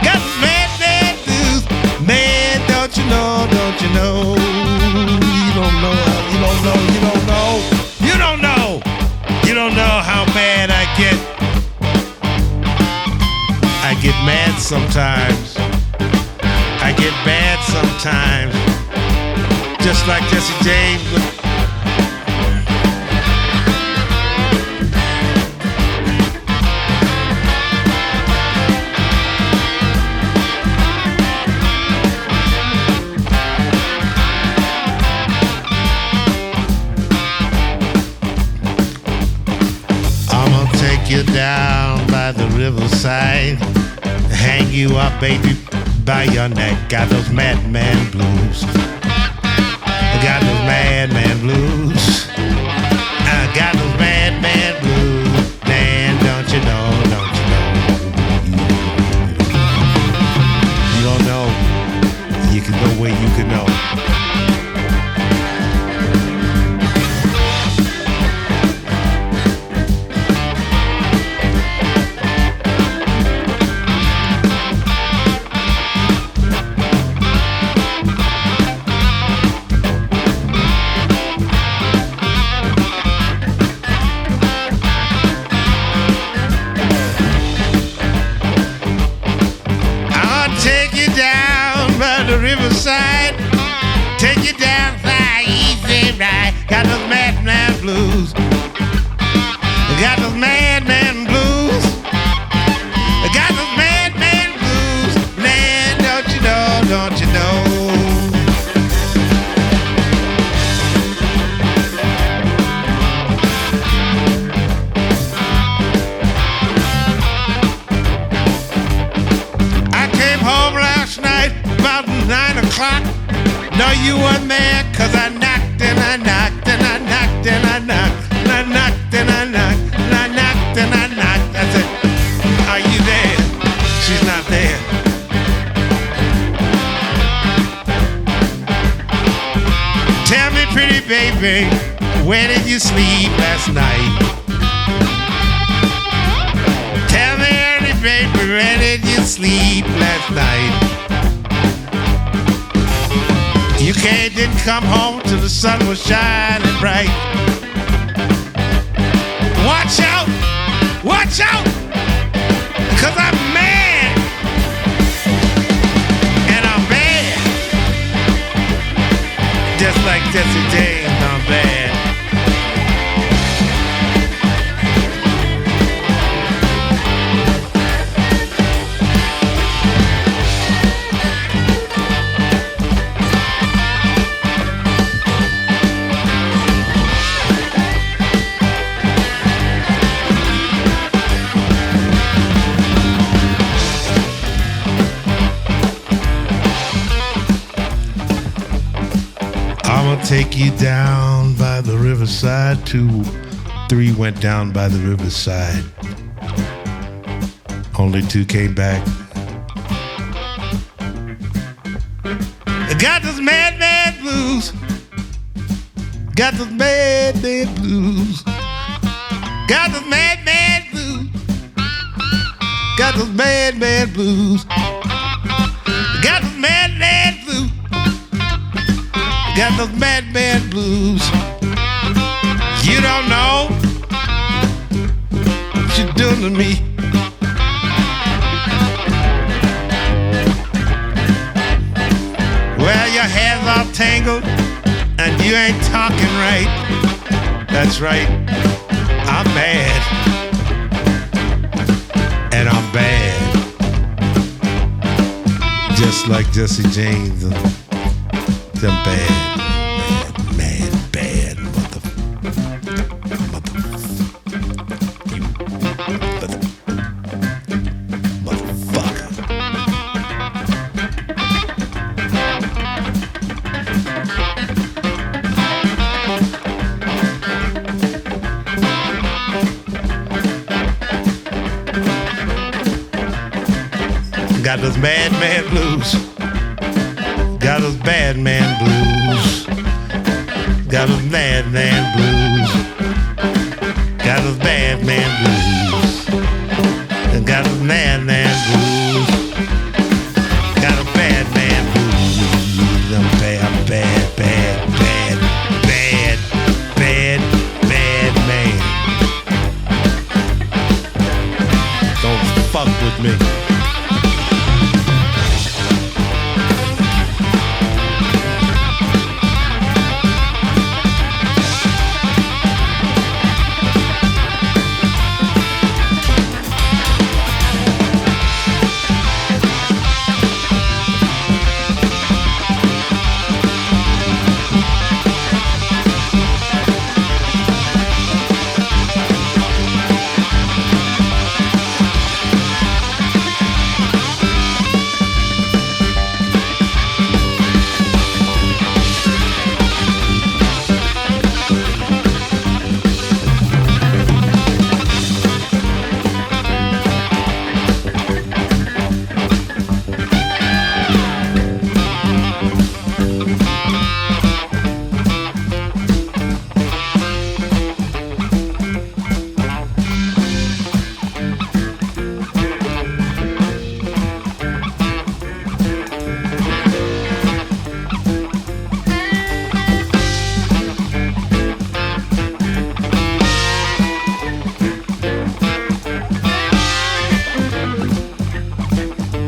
S4: Got those madman blues. Man, don't you know, don't you know? You don't know, you don't know, you don't know. You don't know. You don't know how mad I get. I get mad sometimes. I get bad sometimes. Just like Jesse James. I'm gonna take you down by the riverside, hang you up, baby, by your neck. Got those madman blues. I got those madman blues. I got those madman blues. Man, don't you know, don't you know? You don't know. You can go where you can know. Riverside, take you down by easy ride. Got those madman blues. Got those madman blues. Got those madman blues. Man, don't you know, don't you know? I came home last night about 9 o'clock. No, you weren't there 'cause I knocked and I knocked and I knocked and I knocked and I knocked and I knocked and I knocked and I knocked. I said, are you there? She's not there. Tell me, pretty baby, where did you sleep last night? Tell me, pretty baby, where did you sleep last night? You didn't come home till the sun was shining bright. Watch out, 'cause I'm mad, and I'm bad, just like Jesse James, I'm bad. Take you down by the riverside. 2, 3 went down by the riverside. Only 2 came back. I got those madman blues. Got those madman blues. Got those madman blues. Got those madman blues. Got those madman blues. Got those madman blues. You don't know what you're doing to me. Well, your hair's all tangled and you ain't talking right. That's right, I'm mad. just like Jesse James. Them bad, mother, you motherfucker. Got those bad man blues. Got those bad man blues. Got those bad man blues. Got those bad man blues. Got those bad man blues. Got those bad man blues. I'm bad, bad, bad, bad, bad, bad, bad man. Don't fuck with me.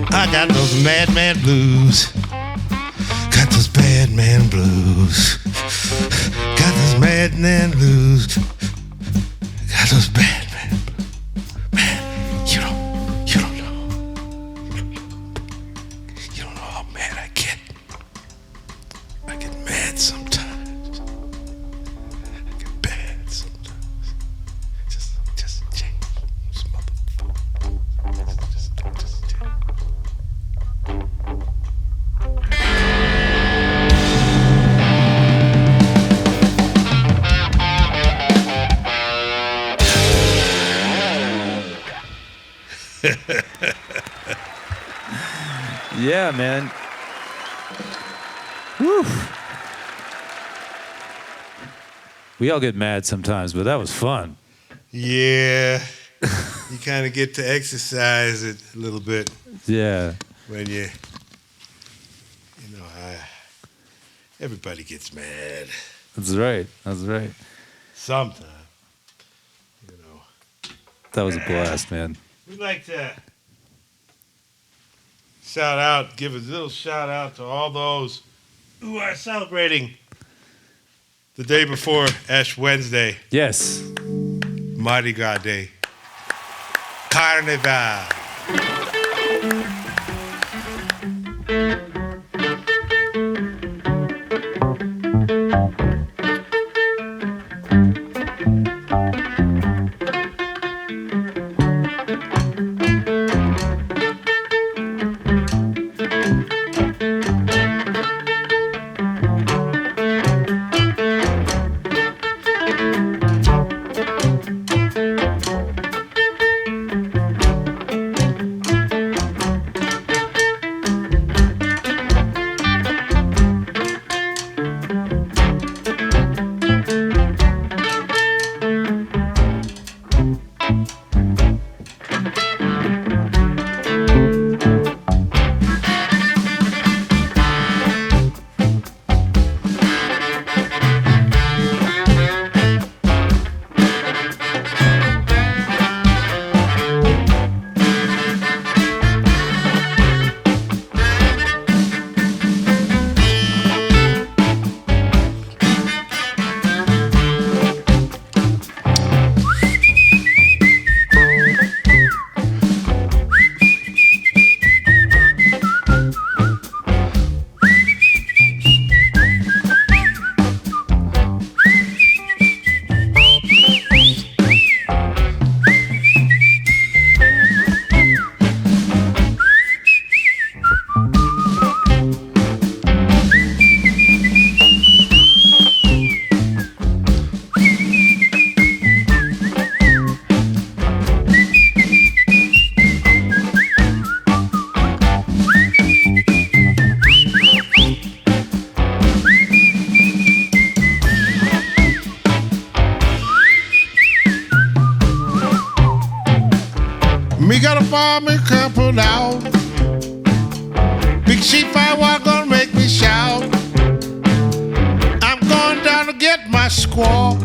S4: Got those madman blues. Got those bad man blues. Got those madman blues. Got those bad man blues. Man, you don't know. You don't know how mad I get. I get mad sometimes. I get bad sometimes. Just change, motherfucker. Just change.
S1: Yeah, man. Woo. We all get mad sometimes, but that was fun.
S2: Yeah, you kind of get to exercise it a little bit
S1: Yeah.
S2: when you know, everybody gets mad
S1: That's right. That's right.
S2: sometime. You know,
S1: That was a blast, man.
S2: we'd like to give a little shout out to all those who are celebrating the day before Ash Wednesday,
S1: Yes.
S2: Mardi Gras Day, Carnival.
S4: Me got a farm me crumpled out. Big sheep I walk gonna make me shout. I'm going down to get my squaw.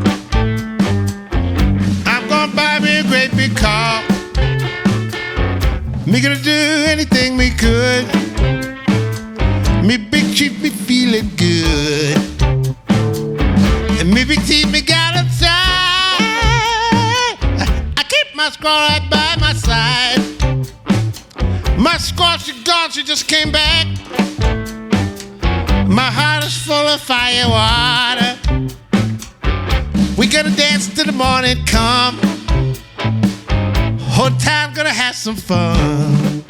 S4: I'm gonna buy me a great big car. Me gonna do anything me could. Me big sheep me feeling good. And me big teeth me got a tie. I keep my squaw right by my side. My squaw, she gone, she just came back. My heart is full of fire water. We gonna dance till the morning come. Whole time gonna have some fun.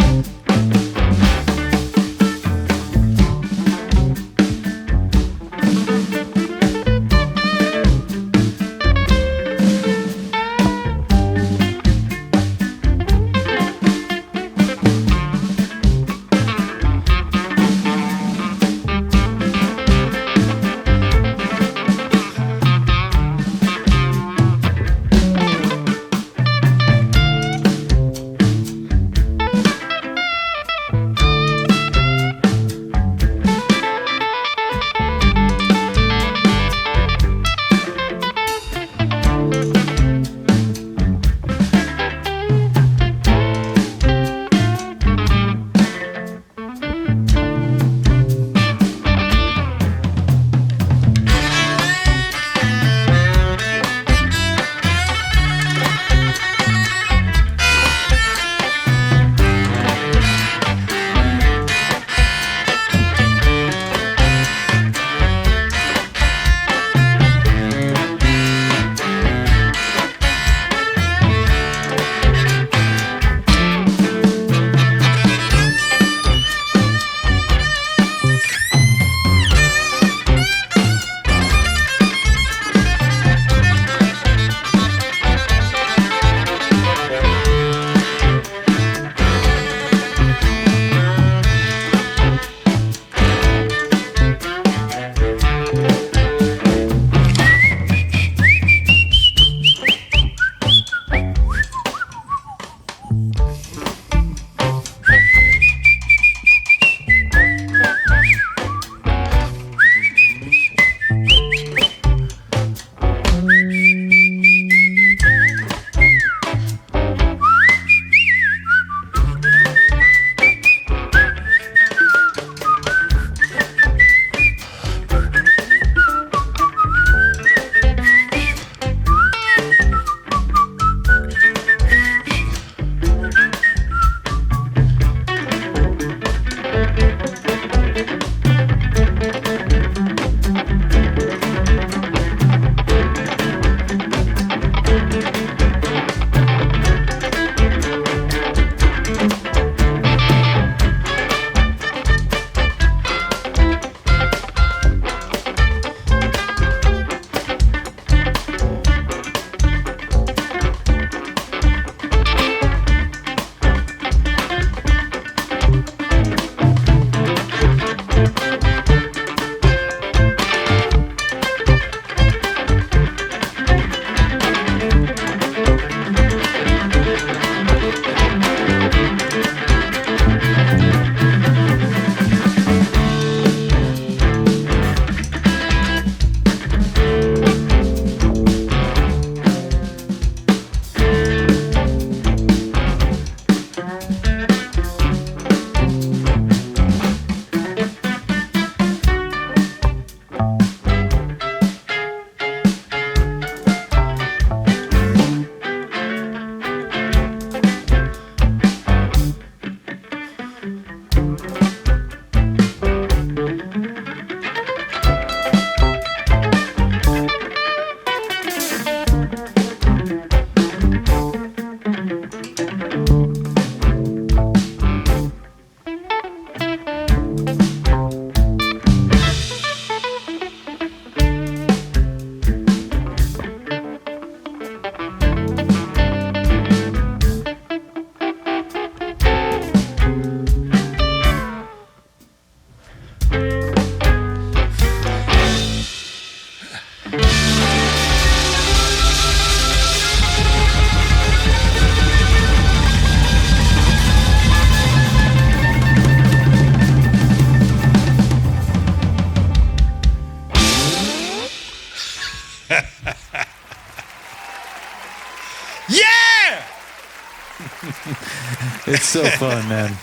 S1: It's so fun, man.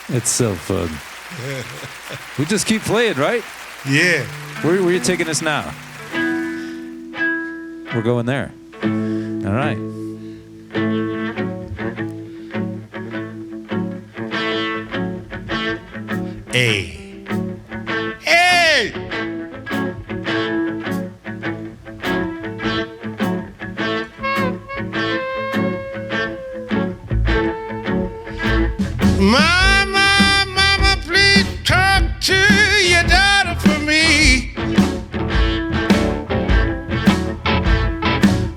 S1: It's so fun. We just keep playing, right?
S2: Yeah.
S1: Where are you taking us now? We're going there. All right.
S2: Hey. Hey! Mama, mama, please talk to your daughter for me.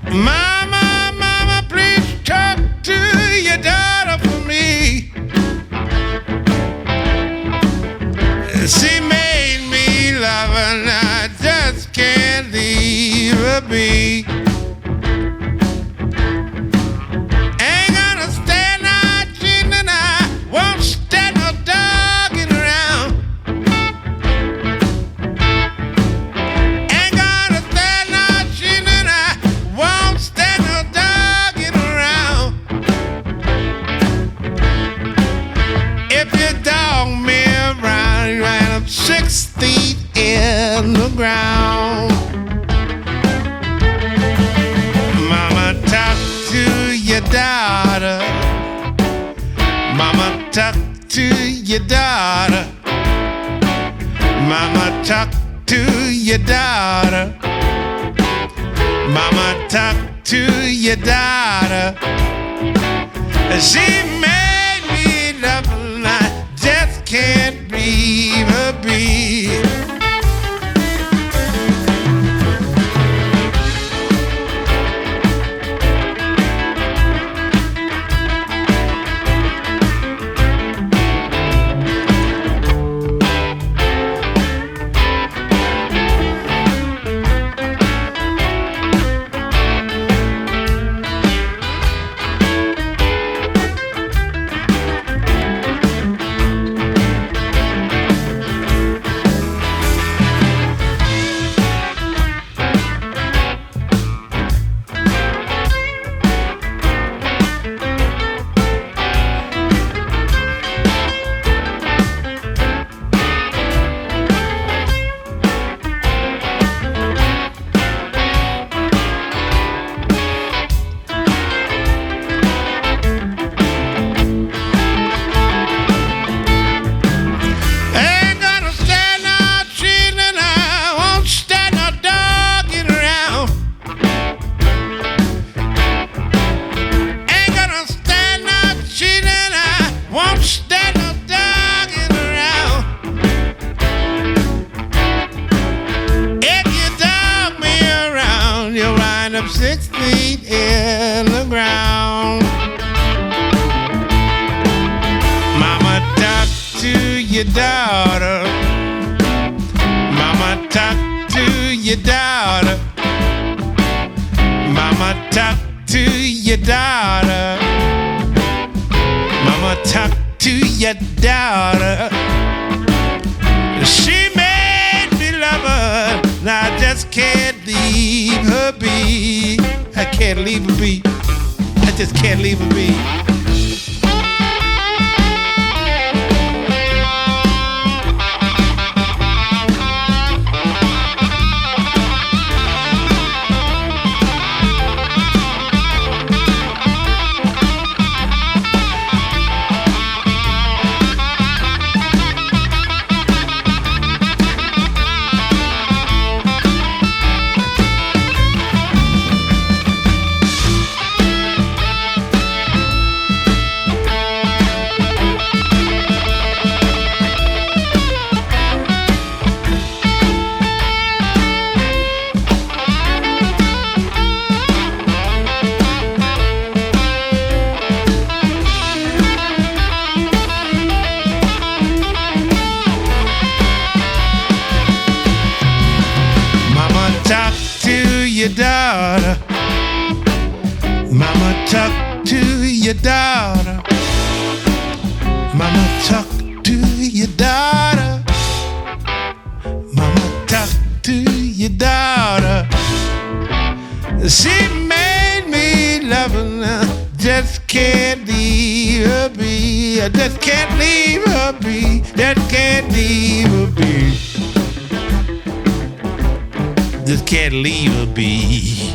S2: Mama, mama, please talk to your daughter for me. She made me love her and I just can't leave her be. Ain't gonna stand no cheating and I won't stand no dogging around. Ain't gonna stand no cheating and I won't stand no dogging around. If you dog me around, right, I'm 6 feet in the ground. Mama, talk to your daughter. Mama, talk to your daughter. Mama, talk to your daughter. Mama, talk to your daughter. She made me love her and I just can't leave her be. Ain't gonna stand no cheating and I won't stand no dogging around. Ain't gonna stand no cheating and I won't stand no dogging around. If you dog me around, you'll wind up 6 feet in the ground. Mama, talk to your daughter. Mama, talk to your daughter. Mama, talk to your daughter. Mama, talk to your daughter. She made me love her, and I just can't leave her be. I can't leave her be. I just can't leave her be. your daughter. Mama, talk to your daughter. Mama, talk to your daughter. Mama, talk to your daughter. She made me love her, just
S4: can't leave her be. I just can't leave her be. Just can't leave her be. Just can't leave her be.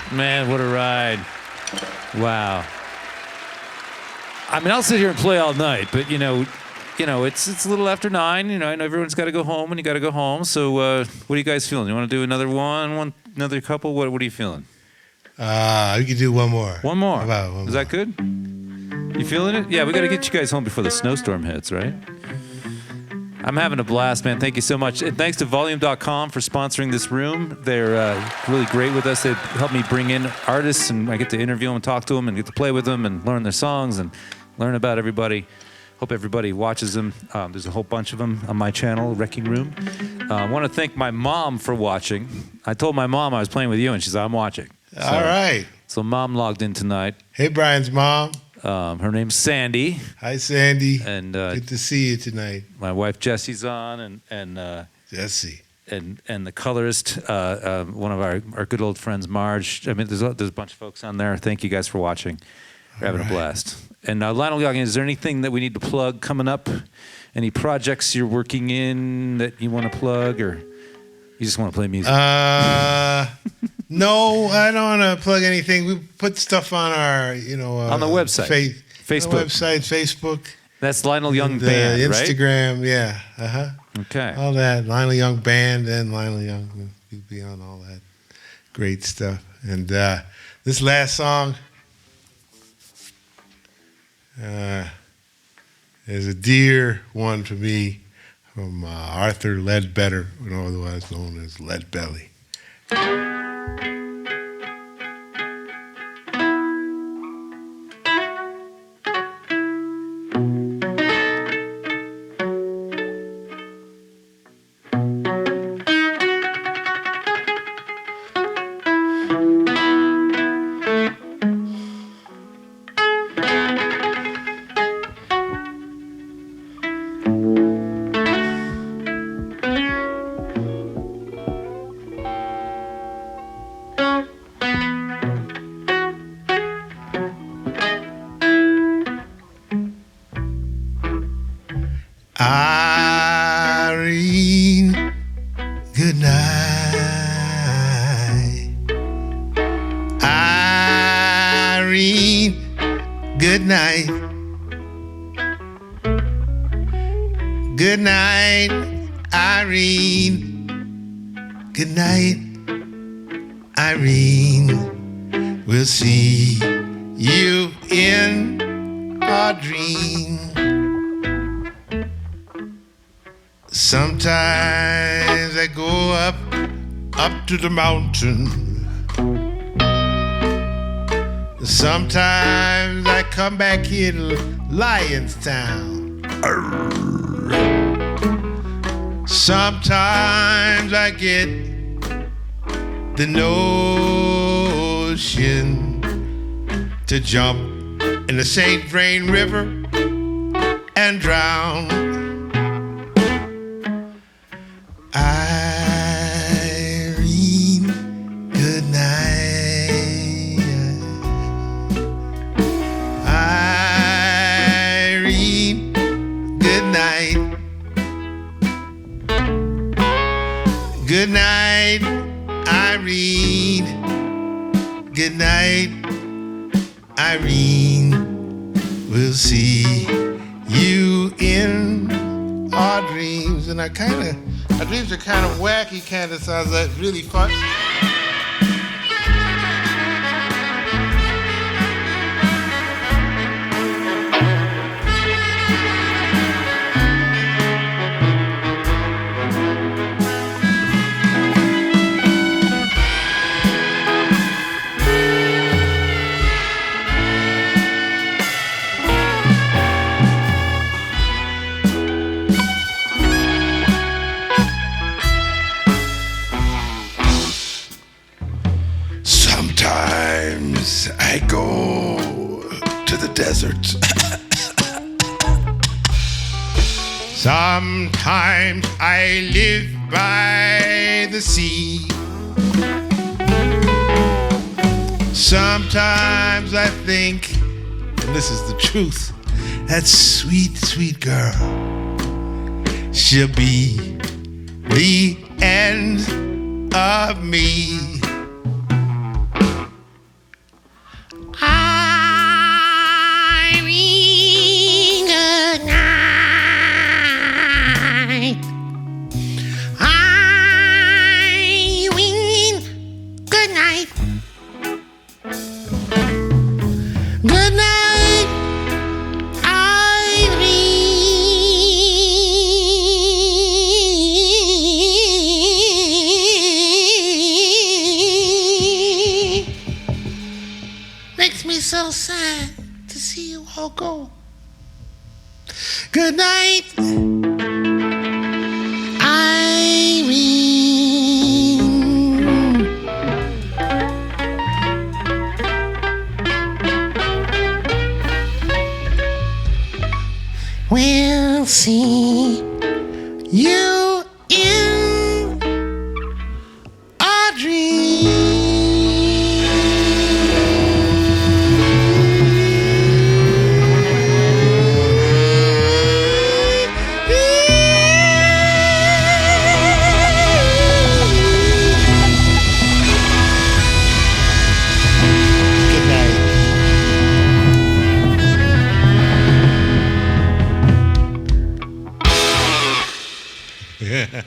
S1: Man, what a ride. Wow. I mean, I'll sit here and play all night, but it's a little after 9. I know everyone's got to go home, and you got to go home. So, what are you guys feeling? You want to do another another couple? What are you feeling?
S4: We could do one more.
S1: One more.
S4: How about one
S1: Is
S4: more?
S1: that good? You feeling it? Yeah, we got to get you guys home before the snowstorm hits, right? I'm having a blast, man. Thank you so much. And thanks to Volume.com for sponsoring this room. They're really great with us. They help me bring in artists, and I get to interview them and talk to them and get to play with them and learn their songs and learn about everybody. Hope everybody watches them. There's a whole bunch of them on my channel, Wreckingroom. I want to thank my mom for watching. I told my mom I was playing with you, and she said, I'm watching.
S4: All right.
S1: So Mom logged in tonight.
S4: Hey, Brian's mom.
S1: Her name's Sandy.
S4: Hi, Sandy.
S1: And
S4: good to see you tonight.
S1: my wife Jessie's on, and
S4: Jesse.
S1: and the colorist, one of our good old friends, Marge. I mean, there's a bunch of folks on there. Thank you guys for watching. We're having a blast. And Lionel Young, is there anything that we need to plug coming up? Any projects you're working in that you want to plug, or you just want to play music?
S4: No, I don't want to plug anything. We put stuff on our,
S1: on the website, Facebook,
S4: on the website, Facebook.
S1: That's Lionel Young
S4: and,
S1: Band, right?
S4: Instagram, yeah.
S1: Okay.
S4: All that. Lionel Young Band and Lionel Young. You'll be on all that great stuff. And this last song is a dear one to me from Arthur Ledbetter, otherwise known as Leadbelly. Irene, good night. Irene, good night. Good night, Irene. Good night, Irene. We'll see you in our dream. Sometimes I go up to the mountain. Sometimes I come back here to Lionstown. Sometimes I get the notion to jump in the St. Vrain River and drown. Irene, good night. Irene, good night. Good night, Irene. Good night, Irene. We'll see you in our dreams. And our dreams are kind of wacky, kind of sounds like really fun. Sometimes I go to the desert. Sometimes I live by the sea. Sometimes I think, and this is the truth, that sweet, sweet girl, she'll be the end of me. Irene, good night. Irene, good night. Good night, Irene. Makes me so sad to see you all go. Good night, Irene. We'll see you in our Good night.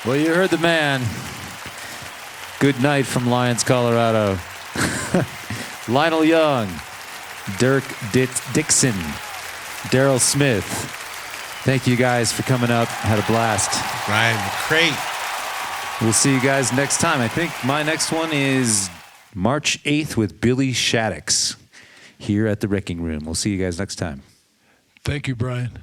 S1: Well, you heard the man. Good night from Lyons, Colorado. Lionel Young, Dirk Dixon, Daryl Smith. Thank you guys for coming up. Had a blast.
S2: Brian McCrate.
S1: We'll see you guys next time. I think my next one is March 8th with Billy Shaddix here at the Wreckingroom. We'll see you guys next time.
S3: Thank you, Brian.